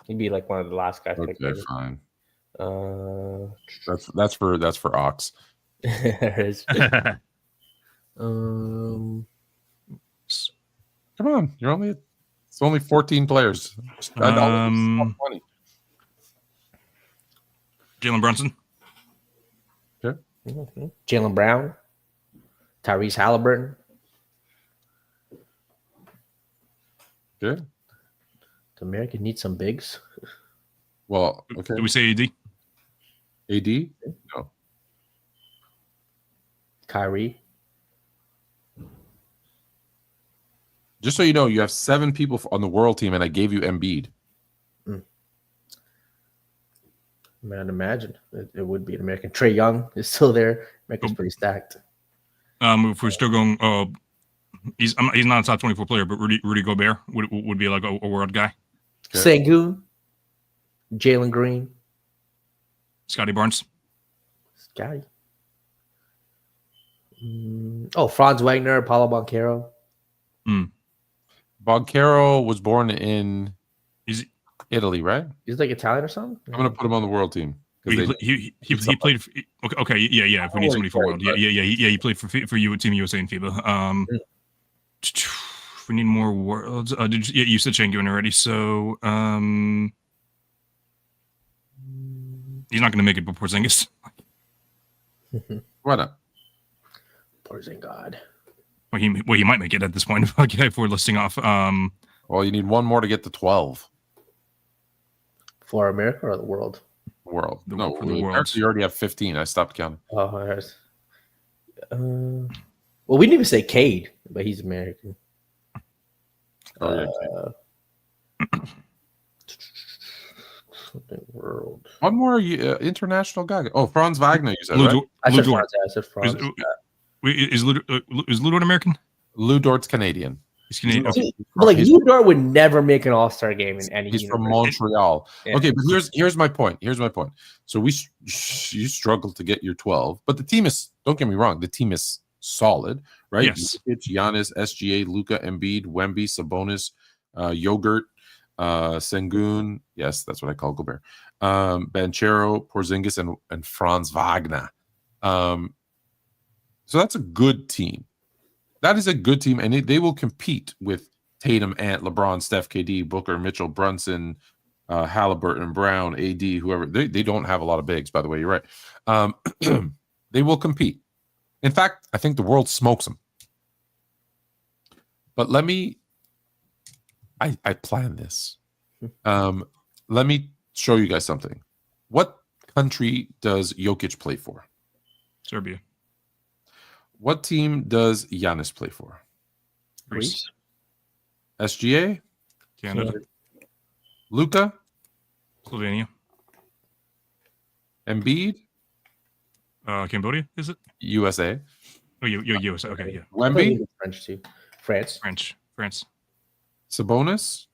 He'd be like one of the last guys. Okay, fine. That's that's for Ox. there is. Come on, it's only 14 players. Jalen Brunson. Okay. Jaylen Brown. Tyrese Haliburton. Good. The America needs some bigs. Well, okay. Do we say AD? AD? No. Kyrie. Just so you know, you have 7 people on the World team, and I gave you Embiid. Man, imagine it would be an American. Trae Young is still there. America's pretty stacked. If we're still going, he's not a top 24 player, but Rudy Gobert would be like a world guy. Okay. Sengun, Jalen Green, Scotty Barnes. Scotty. Franz Wagner, Paulo Banchero. Banchero was born in Italy, right? He's like Italian or something. I'm going to put him on the World team. He played. Okay, yeah. If we need somebody for World, yeah. He played for you Team USA and FIBA. We need more Worlds. You said Şengün already, so he's not going to make it before Porzingis. Why not? Porzingis. Well, he might make it at this point. If we're listing off. Well, you need one more to get to 12. For America or the world? World. For the World. World. You already have 15. I stopped counting. Oh, there's. Well, we didn't even say Cade, but he's American. World. One more international guy. Oh, Franz Wagner, you said, right? I said Franz. Is Lou Dort American? Lou Dort's Canadian. He's Canadian. Okay. But like Lou Dort would never make an All-Star game in any. He's from Montreal. Yeah. Okay, but here's my point. So you struggle to get your 12, but the team is. Don't get me wrong. The team is solid, right? Yes. Giannis, SGA, Luka, Embiid, Wemby, Sabonis, Yogurt, Sengun. Yes, that's what I call Gobert. Banchero, Porzingis, and Franz Wagner. So that's a good team. That is a good team, and they will compete with Tatum, Ant, LeBron, Steph, KD, Booker, Mitchell, Brunson, Haliburton, Brown, AD, whoever. They don't have a lot of bigs, by the way. You're right. They will compete. In fact, I think the world smokes them. But I planned this. Let me show you guys something. What country does Jokic play for? Serbia. What team does Giannis play for? Greece. SGA? Canada. Luka, Slovenia. Embiid, Cambodia, is it? USA. Oh, USA. Okay, yeah. Wemby, French too. France. France. Sabonis,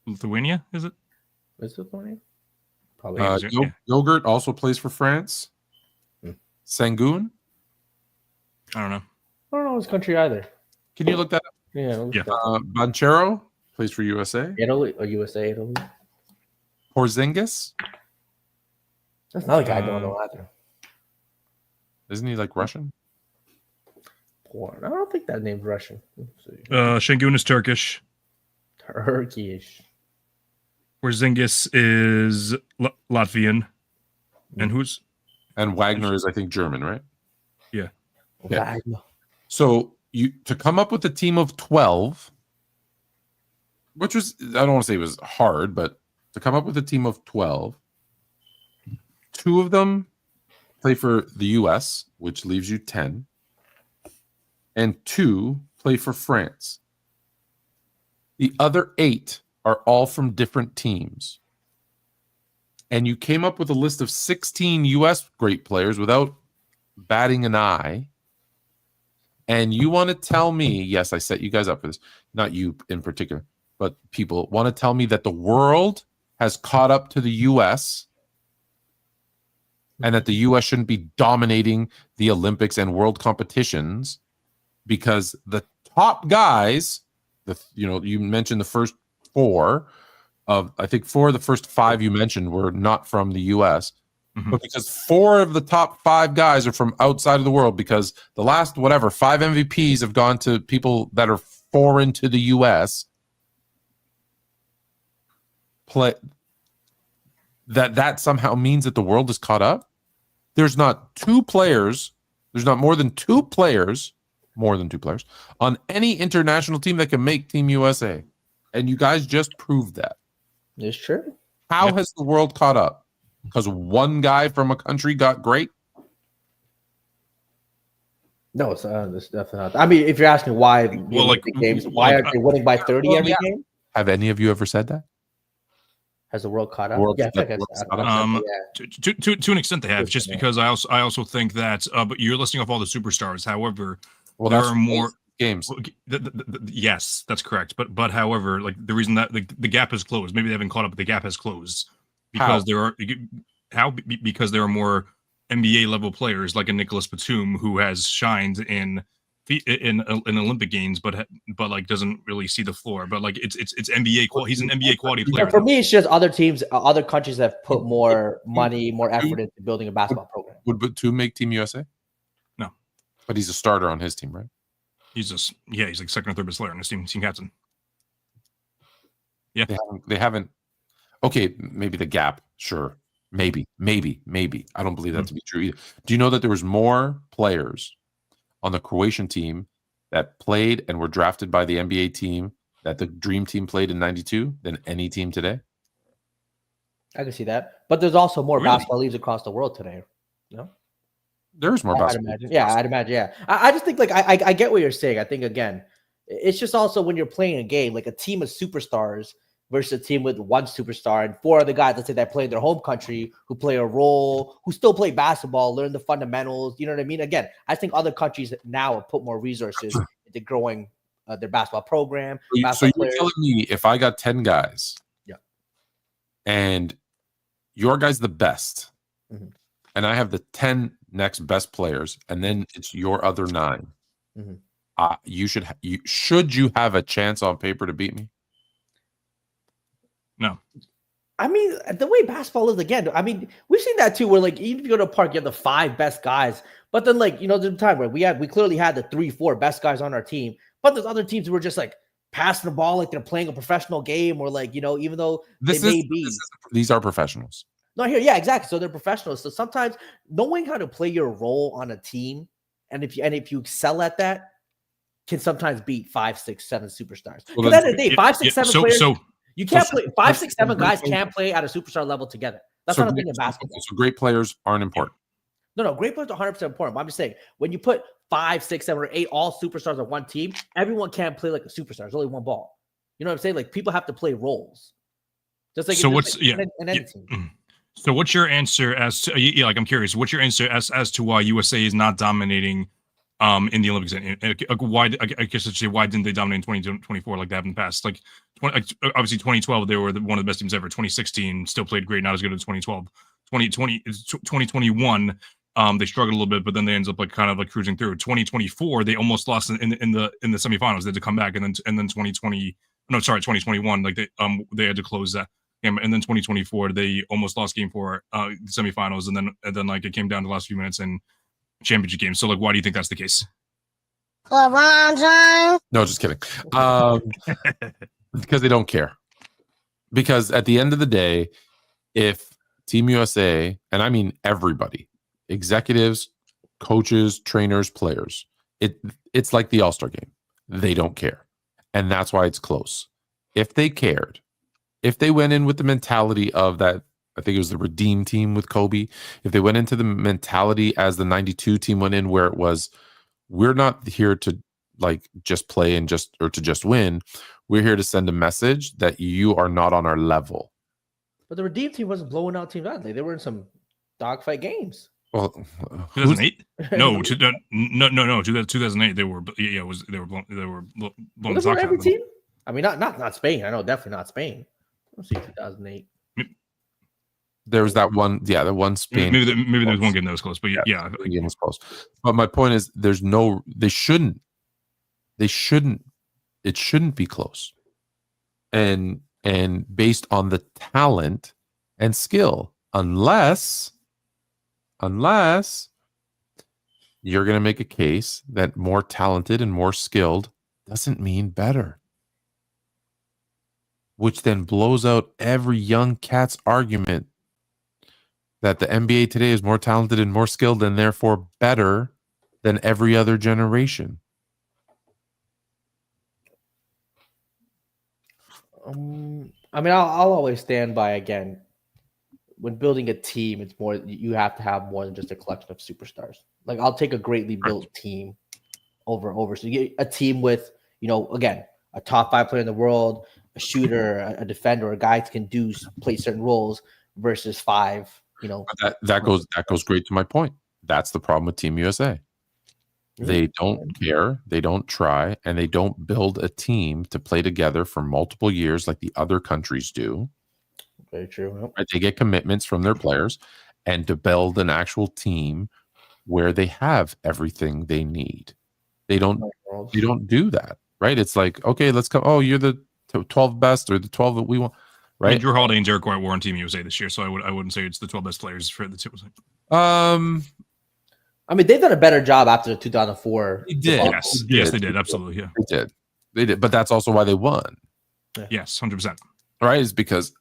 Lithuania, is it? Is it Lithuania? Probably. Yeah. Yogurt also plays for France. Sangoon. I don't know. I don't know his country either. Can you look that up? Yeah. Yeah. Banchero plays for USA. Italy or USA, Italy. Porzingis. That's another guy I don't know either. Isn't he like Russian? I don't think that name's Russian. Let's see. Şengün is Turkish. Turkish. Porzingis is Latvian. And who's? And Wagner is, I think, German, right? Yeah. Okay. So you to come up with a team of 12, which was, I don't want to say it was hard, but to come up with a team of 12, 2 of them play for the US, which leaves you 10, and 2 play for France. The other 8 are all from different teams. And you came up with a list of 16 US great players without batting an eye. And you want to tell me, yes, I set you guys up for this, not you in particular, but people want to tell me that the world has caught up to the US and that the US shouldn't be dominating the Olympics and world competitions because the top guys, you mentioned the first 4 of, I think 4 of the first 5 you mentioned were not from the US. But because 4 of the top 5 guys are from outside of the world, because the last 5 MVPs have gone to people that are foreign to the US, that somehow means that the world is caught up. There's not more than two players on any international team that can make Team USA. And you guys just proved that. It's true. How has the world caught up? Because one guy from a country got great? No, it's definitely not. I mean, if you're asking why, games, why aren't they winning by 30 every game? Have any of you ever said that? Has the world caught up? To an extent, they have. Just because I also think that, but you're listing off all the superstars. However, there are more games. Yes, that's correct. But however, like the reason that the gap has closed, maybe they haven't caught up, but the gap has closed because because there are more NBA level players like a Nicholas Batum who has shined in Olympic games, but like doesn't really see the floor. But like it's NBA quality. He's an NBA quality player. For me, it's just other teams, other countries have put more money, more effort into building a basketball program. Would Batum make Team USA? No, but he's a starter on his team, right? He's like second or third best player on his team captain. Yeah, they haven't. Okay, maybe the gap. Sure, maybe. I don't believe that to be true either. Do you know that there was more players on the Croatian team that played and were drafted by the NBA team that the Dream Team played in '92 than any team today? I can see that, but there's also more basketball leagues across the world today. No, there's more basketball. I'd imagine. Yeah, I just think I get what you're saying. I think again, it's just also when you're playing a game like a team of superstars versus a team with one superstar and 4 other guys, let's say, that play in their home country, who play a role, who still play basketball, learn the fundamentals. You know what I mean? Again, I think other countries now have put more resources into growing their basketball program. So you're telling me if I got 10 guys, and your guy's the best, and I have the 10 next best players, and then it's your other 9, should you have a chance on paper to beat me? No. I mean, the way basketball is, again, I mean, we've seen that too, where like even if you go to a park, you have the 5 best guys, but then like, there's a time where we clearly had the 3-4 best guys on our team, but there's other teams who were just like passing the ball like they're playing a professional game, or like, even though these are professionals. No, yeah, exactly. So they're professionals. So sometimes knowing how to play your role on a team, and if you excel at that, can sometimes beat 5, 6, 7 superstars. Because at the end of the day, 5, 6, 7 players. You can't play 5, 6, 7 guys can't play at a superstar level together. That's not a thing in basketball. So great players aren't important. No, great players are 100% important. But I'm just saying, when you put 5, 6, 7, or 8 all superstars on one team, everyone can't play like a superstar. There's only one ball. You know what I'm saying? Like people have to play roles. Just like So just what's like any team. So what's your answer as to like I'm curious, what's your answer as to why USA is not dominating in the Olympics? Why I guess I should say why didn't they dominate in 2024 like they have in the past? Like obviously 2012 they were one of the best teams ever. 2016 still played great, not as good as 2012. 2021 they struggled a little bit, but then they ended up like kind of like cruising through. 2024 they almost lost in the semifinals. They had to come back, and then 2021 like they had to close that. And then 2024, they almost lost game 4, the semifinals, and then like it came down to the last few minutes in championship game. So like, why do you think that's the case? No, just kidding. Because they don't care. Because at the end of the day, if Team USA, and I mean everybody, executives, coaches, trainers, players, it's like the All-Star game. They don't care, and that's why it's close. If they cared. If they went in with the mentality of that, I think it was the Redeem team with Kobe. If they went into the mentality as the 92 team went in, where it was, we're not here to like just play and just win. We're here to send a message that you are not on our level. But the Redeem team wasn't blowing out teams out. They were in some dogfight games. Well, 2008? No, 2008. They were blowing the socks out every of them. team. I mean, not Spain. I know definitely not Spain. Let's see, 2008. There was that one, the one Spain. Maybe there was one game that was close, but yeah, the game was close. But my point is, it shouldn't be close. And based on the talent and skill, unless you're going to make a case that more talented and more skilled doesn't mean better. Which then blows out every young cat's argument that the NBA today is more talented and more skilled and therefore better than every other generation. I mean, I'll always stand by, again, when building a team, it's more, you have to have more than just a collection of superstars. Like, I'll take a greatly built team over. So you get a team with, again, a top 5 player in the world, a shooter, a defender, a guy can play certain roles versus 5. That goes great to my point. That's the problem with Team USA. They don't care, they don't try, and they don't build a team to play together for multiple years like the other countries do. Very true. Right? They get commitments from their players, and to build an actual team where they have everything they need. They don't do that, right? It's like, okay, let's come. Oh, you're the 12 best or the 12 that we want, right? I mean, Drew Holiday and Derek White were on Team USA this year, so I wouldn't say it's the 12 best players for the team. I mean, they've done a better job after the 2004. They did. Yes, they did. Absolutely, yeah. They did. But that's also why they won. Yes, 100%. Right? Is because,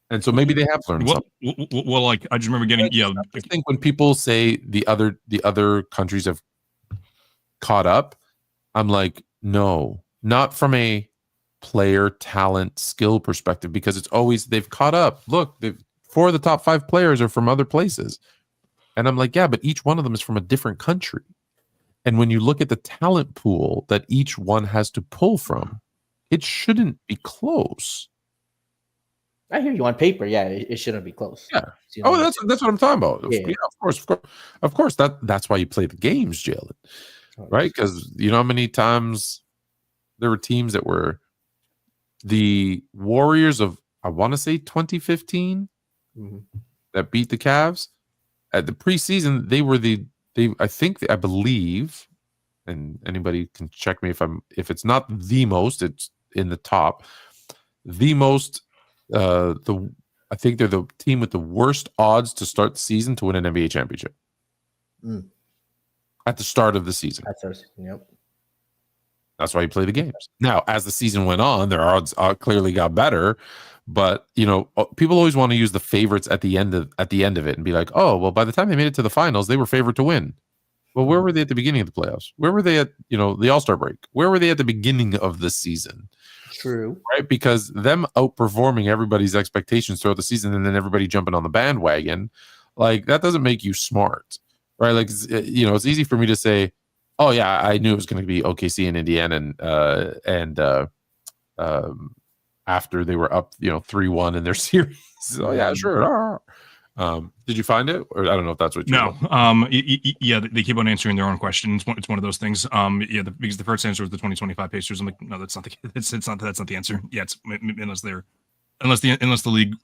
and so maybe they have learned something. Well, like I just remember getting. Yeah, I think when people say the other countries have caught up, I'm like, no, not from a player talent skill perspective, because it's always they've caught up. Look, 4 of the top 5 players are from other places. And I'm like, yeah, but each one of them is from a different country. And when you look at the talent pool that each one has to pull from, it shouldn't be close. I hear you on paper. Yeah, it shouldn't be close. Yeah. That's what I'm talking about. Yeah, of course. That's why you play the games, Jalen. Right? Because you know how many times there were teams that were the Warriors of, I want to say 2015, that beat the Cavs. At the preseason, they were I believe, and anybody can check me if it's not the most, it's in the top. The most, I think they're the team with the worst odds to start the season to win an NBA championship. At the start of the season. Yep. That's why you play the games. Now, as the season went on, their odds clearly got better. But people always want to use the favorites at the end of it and be like, oh, well, by the time they made it to the finals, they were favored to win. Well, where were they at the beginning of the playoffs? Where were they at the All-Star break? Where were they at the beginning of the season? True, right? Because them outperforming everybody's expectations throughout the season and then everybody jumping on the bandwagon, like that doesn't make you smart, right? Like it's easy for me to say, oh yeah, I knew it was going to be OKC and Indiana after they were up, 3-1 in their series. So yeah, sure. Did you find it, or I don't know if that's what you? No. Yeah, they keep on answering their own questions. It's one of those things. Yeah, because the first answer was the 2025 Pacers. I'm like, no, that's not the. That's not the answer. Yeah, it's unless the league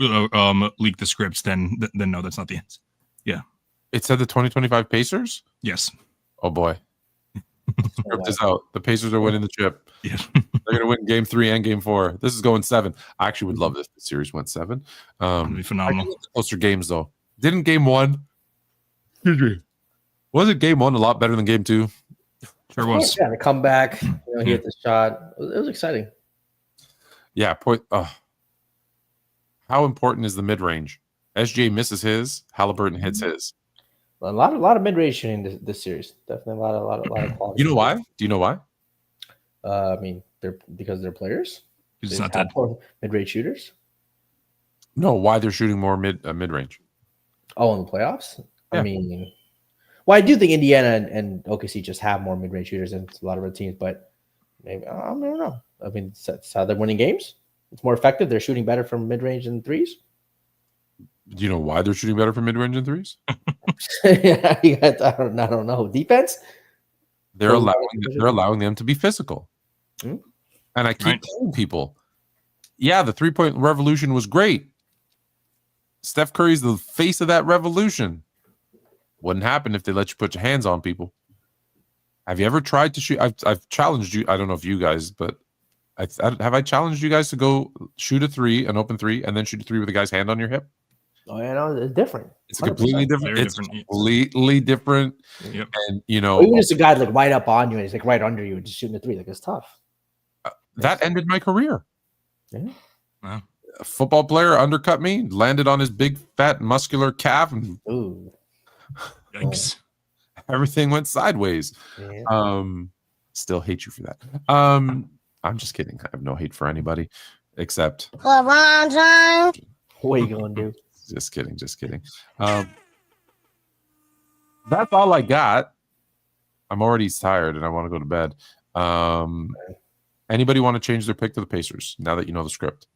leaked the scripts, then no, that's not the answer. Yeah. It said the 2025 Pacers. Yes. Oh boy. Script is out. The Pacers are winning the chip. Yeah. They're gonna win Game 3 and Game 4. This is going 7. I actually would love this. The series went 7. It'd be phenomenal. Closer games though. Didn't Game 1? Wasn't Game 1 a lot better than Game 2? Sure was. Yeah, the comeback. He hit the shot. It was exciting. Yeah. How important is the mid range? SJ misses his. Haliburton hits his. A lot of mid-range shooting this series. Definitely a lot of quality. You know why? Do you know why? I mean, because they're players. It's not that mid-range shooters. No, why they're shooting more mid-range. Oh, in the playoffs? Yeah. I mean, well, I do think Indiana and OKC just have more mid-range shooters than a lot of other teams, but maybe I don't know. I mean, that's how they're winning games. It's more effective. They're shooting better from mid-range and threes. Do you know why they're shooting better from mid-range and threes? I don't know. Defense? They're allowing them to be physical. Hmm? And I keep telling people, yeah, the 3-point revolution was great. Steph Curry's the face of that revolution. Wouldn't happen if they let you put your hands on people. Have you ever tried to shoot? I've challenged you. I don't know if you guys, but have I challenged you guys to go shoot a 3, an open 3, and then shoot a 3 with a guy's hand on your hip? Oh, yeah, no, it's different. It's completely different. Very It's different. completely different. Yep. And even just a guy like right up on you and he's like right under you and just shooting a 3, like it's tough. That ended my career. Yeah. Wow. A football player undercut me, landed on his big, fat, muscular calf, and Yikes. everything went sideways. Yeah. Still hate you for that. I'm just kidding. I have no hate for anybody except LeBron James. What are you gonna do? Just kidding. That's all I got. I'm already tired and I want to go to bed. Anybody want to change their pick to the Pacers now that you know the script?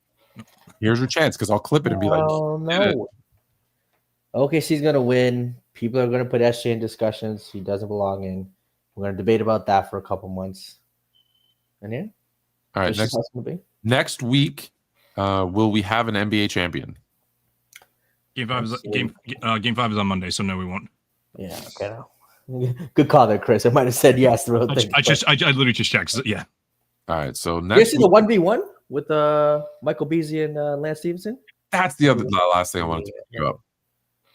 Here's your chance because I'll clip it and be like, oh no. OKC's gonna win. People are gonna put SJ in discussions he doesn't belong in. We're gonna debate about that for a couple months. And yeah. All right, next week, will we have an NBA champion? Game 5 is on Monday, so no, we won't. Yeah, okay. No. Good call there, Chris. I might have said yes to the thing. I literally just checked. So, yeah. All right, so You next see the 1v1 with Michael Beasley and Lance Stevenson? that's the last thing I wanted to talk about.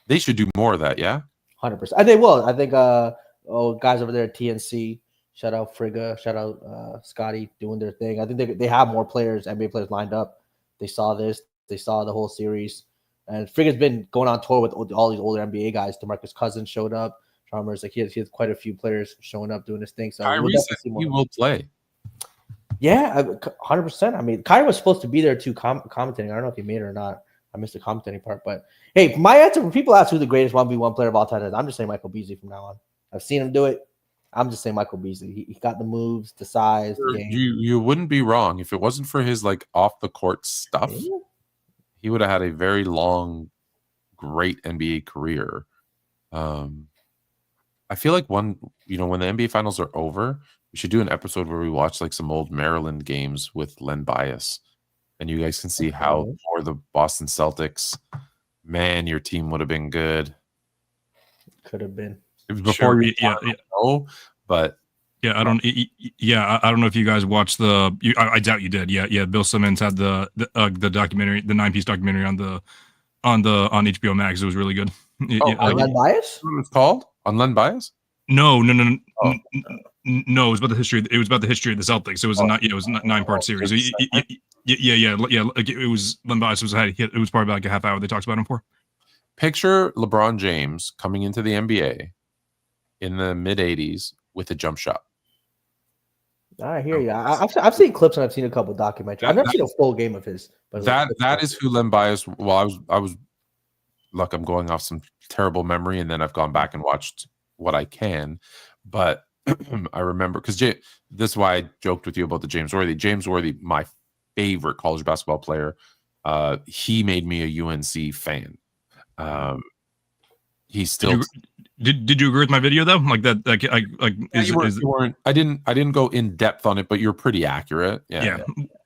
They should do more of that, yeah? 100%. I think will. I think guys over there at TNC, shout out Frigga, shout out Scotty doing their thing. I think they have more players, NBA players lined up. They saw this. They saw the whole series. And Frigga's been going on tour with all these older NBA guys. DeMarcus Cousins showed up. Chalmers, like he has quite a few players showing up doing this thing. So Kyrie said he will play. Yeah, 100%. I mean, Kyrie was supposed to be there too, commentating. I don't know if he made it or not. I missed the commentating part. But hey, my answer when people ask who the greatest 1v1 player of all time is, I'm just saying Michael Beasley from now on. I've seen him do it. I'm just saying Michael Beasley. He got the moves, the size, the game. You wouldn't be wrong. If it wasn't for his like off the court stuff, he would have had a very long, great NBA career. I feel like when the NBA finals are over, we should do an episode where we watch like some old Maryland games with Len Bias, and you guys can see how for the Boston Celtics, man, your team would have been good. Could have been. It was before but yeah, I don't know if you guys watched I doubt you did. Yeah. Bill Simmons had the documentary, the 9-piece documentary on HBO Max. It was really good. On Len Bias? What it's called? On Len Bias? No. No, it was about the history. It was about the history of the Celtics. It was a 9-part series. Yeah. It was Len Bias it was probably about like a half hour. They talked about him for. Picture LeBron James coming into the NBA in the mid '80s with a jump shot. I hear you. I've seen clips and I've seen a couple documentaries. I've never seen a full game of his. But that is who Len Bias. Well, I was. Look, I'm going off some terrible memory, and then I've gone back and watched what I can. But I remember because this is why I joked with you about the James Worthy. James Worthy, my favorite college basketball player. He made me a UNC fan. He's still. Did you agree with my video though? Like that? Like You weren't. I didn't go in depth on it, but you're pretty accurate. Yeah.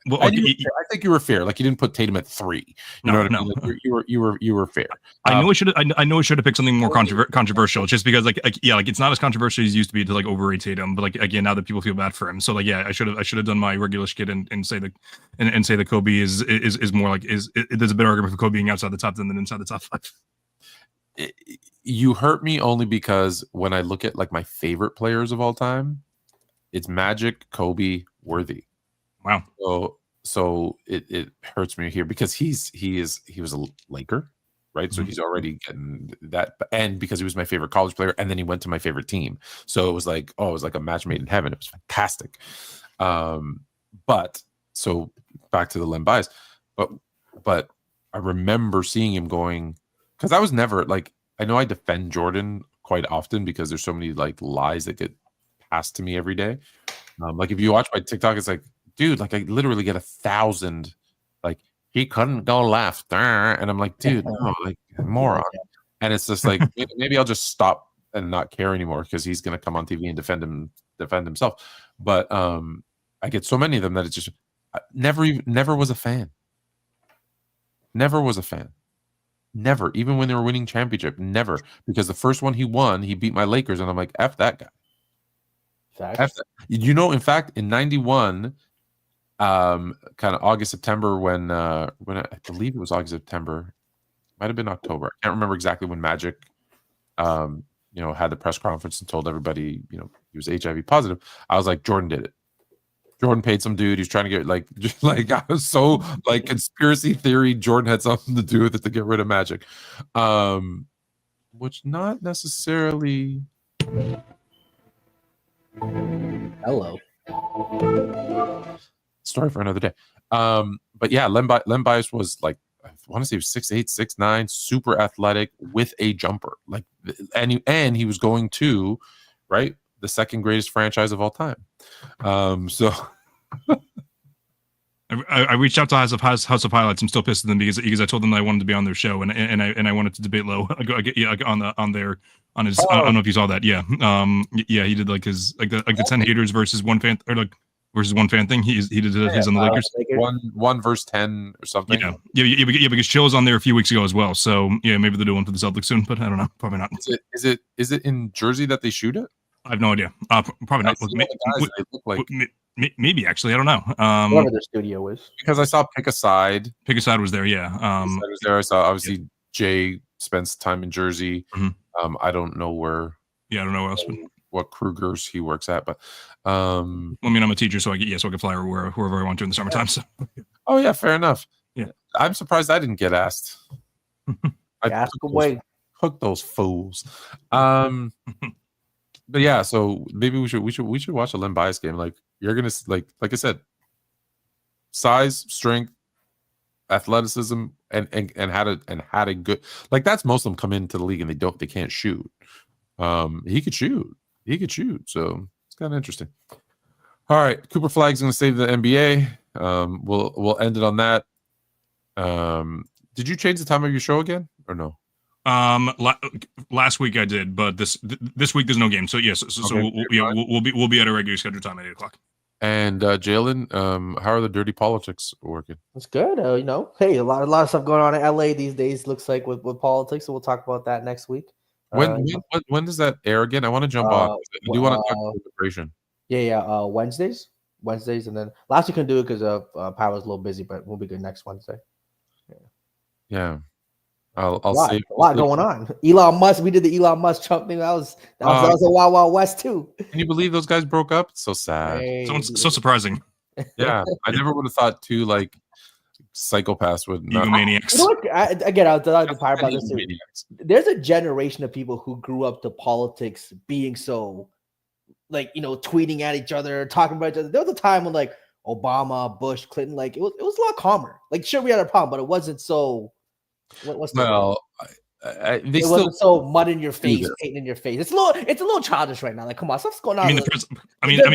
Well, I think you were fair. Like you didn't put Tatum at 3. You know what I mean? Like, you were fair. I know I should have picked something more controversial, just because like it's not as controversial as it used to be to like overrate Tatum, but like again now that people feel bad for him, so like I should have done my regular skit and say that Kobe is more like there's a better argument for Kobe being outside the top 10 than inside the top 5. You hurt me only because when I look at like my favorite players of all time, it's Magic, Kobe, Worthy. Wow. So it hurts me here because he was a Laker, right? So he's already getting that, and because he was my favorite college player, and then he went to my favorite team. So it was like a match made in heaven. It was fantastic. But so back to the Len Bias, but I remember seeing him going, because I was never like, I know I defend Jordan quite often because there's so many like lies that get passed to me every day. Like if you watch my TikTok, it's like, dude, like I literally get 1,000, like he couldn't go left, and I'm like, dude, no, like moron. And it's just like maybe I'll just stop and not care anymore because he's gonna come on TV and defend himself. But I get so many of them that it's just never was a fan. Never was a fan. Never, even when they were winning championship, never, because the first one he won, he beat my Lakers, and I'm like, F that guy. F that. You know, in fact, in '91, kind of August, September, when I believe it was August, September, might have been October. I can't remember exactly when Magic, had the press conference and told everybody, he was HIV positive. I was like, Jordan did it. Jordan paid some dude. He's trying to get like I was so like conspiracy theory. Jordan had something to do with it to get rid of Magic, which not necessarily. Hello. Story for another day. But yeah, Len Bias was like, I want to say he was 6'8", 6'9", super athletic with a jumper. Like, and he was going to, right, the second greatest franchise of all time. So I reached out to House of Highlights. I'm still pissed at them because I told them that I wanted to be on their show and I wanted to debate low on his. I don't know if you saw that. Yeah. He did like his the 10 haters versus one fan versus one fan thing. He did his on the Lakers. One versus 10 or something. Yeah. Because Chill was on there a few weeks ago as well. So yeah, maybe they'll do one for the Celtics soon, but I don't know. Probably not. Is it in Jersey that they shoot it? I have no idea. Probably not. Maybe actually, I don't know. Whatever their studio is, because I saw Pick a Side. Pick a Side was there, yeah. Was there. I saw obviously Jay spends time in Jersey. Mm-hmm. I don't know where. Yeah, I don't know where else. What Kruger's he works at, but I'm a teacher, so I can fly wherever I want to in the summertime. So. Oh yeah, fair enough. Yeah, I'm surprised I didn't get asked. Ask away. Hook those fools. But yeah, so maybe we should watch a Len Bias game. Like you're gonna like I said, size, strength, athleticism, and had a good, like that's most of them come into the league and they can't shoot. He could shoot, so it's kind of interesting. All right, Cooper Flag's gonna save the NBA. We'll end it on that. Did you change the time of your show again or no? Last week I did, but this week there's no game. So yes, okay, we'll be at a regular scheduled time at 8:00. And Jalen, how are the dirty politics working? It's good. Hey, a lot of stuff going on in LA these days. Looks like with politics, so we'll talk about that next week. When does that air again? I want to jump off. I do want to talk about immigration. Yeah. Wednesdays, and then last week couldn't do it because Power was a little busy, but we'll be good next Wednesday. Yeah. I'll say a lot going on. Elon Musk, we did the Elon Musk Trump thing. That was a Wild Wild West too. Can you believe those guys broke up? It's so sad. So surprising. Yeah, I never would have thought two like psychopaths would not. Egomaniacs. You know what? I'll tell the Power about this too. There's a generation of people who grew up to politics being so, like, tweeting at each other, talking about each other. There was a time when like Obama, Bush, Clinton, like it was a lot calmer. Like sure we had a problem, but it wasn't so. They It still wasn't so mud in your face, this. paint in your face. It's a little childish right now. Like, come on, stuff's going on. I mean, There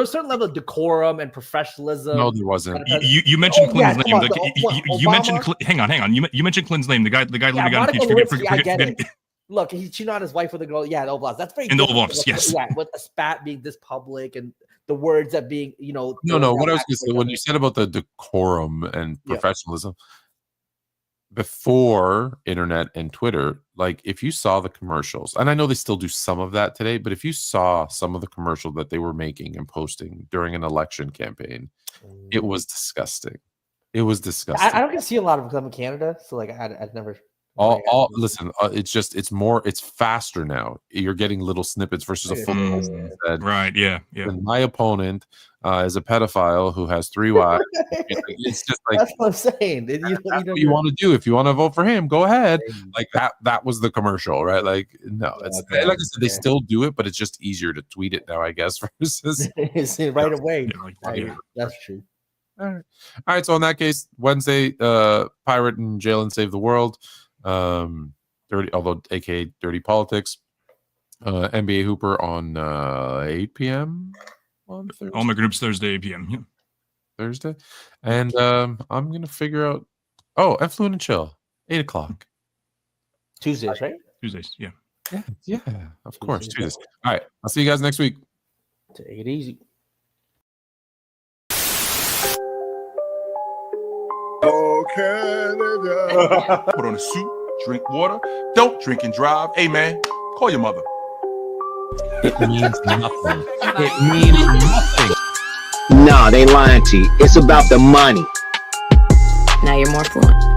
was a certain level of decorum and professionalism. no, there wasn't. You mentioned Clinton's come name. on, You mentioned. Obama? Hang on. You mentioned Clinton's name. The guy literally got Monica impeached. Lewinsky, I get it. Look, he cheated on his wife with a girl. Yeah, the Oval Office. That's very In the Oval different. Office, yes. Yeah, with the spat being this public and the words that being, No. What I was going to say when you said about the decorum and professionalism before internet and Twitter, like if you saw the commercials, and I know they still do some of that today, but if you saw some of the commercials that they were making and posting during an election campaign, it was disgusting. It was disgusting. I don't get to see a lot of them in Canada, so like I'd never. Listen, it's faster now. You're getting little snippets versus a full said, right. Yeah. And my opponent is a pedophile who has 3 wives. It's just like that's what I'm saying. That's what you want to do. If you want to vote for him, go ahead. Like that was the commercial, right? Like no, it's like I said, they still do it, but it's just easier to tweet it now, I guess, versus right away. That's true. All right. So in that case, Wednesday, Pirate and Jalen save the world. AKA Dirty Politics. NBA Hooper on 8 p.m. on Thursday. All my groups Thursday 8 p.m. Yeah. Thursday, and I'm gonna figure out. Oh, Fluent and Chill 8 o'clock. Tuesdays, right? Tuesdays, yeah. Yeah, of course, Tuesdays. All right, I'll see you guys next week. Take it easy. Put on a suit, drink water, don't drink and drive. Hey man, call your mother. It means nothing. It means nothing. Nah, they lying to you. It's about the money. Now you're more fluent.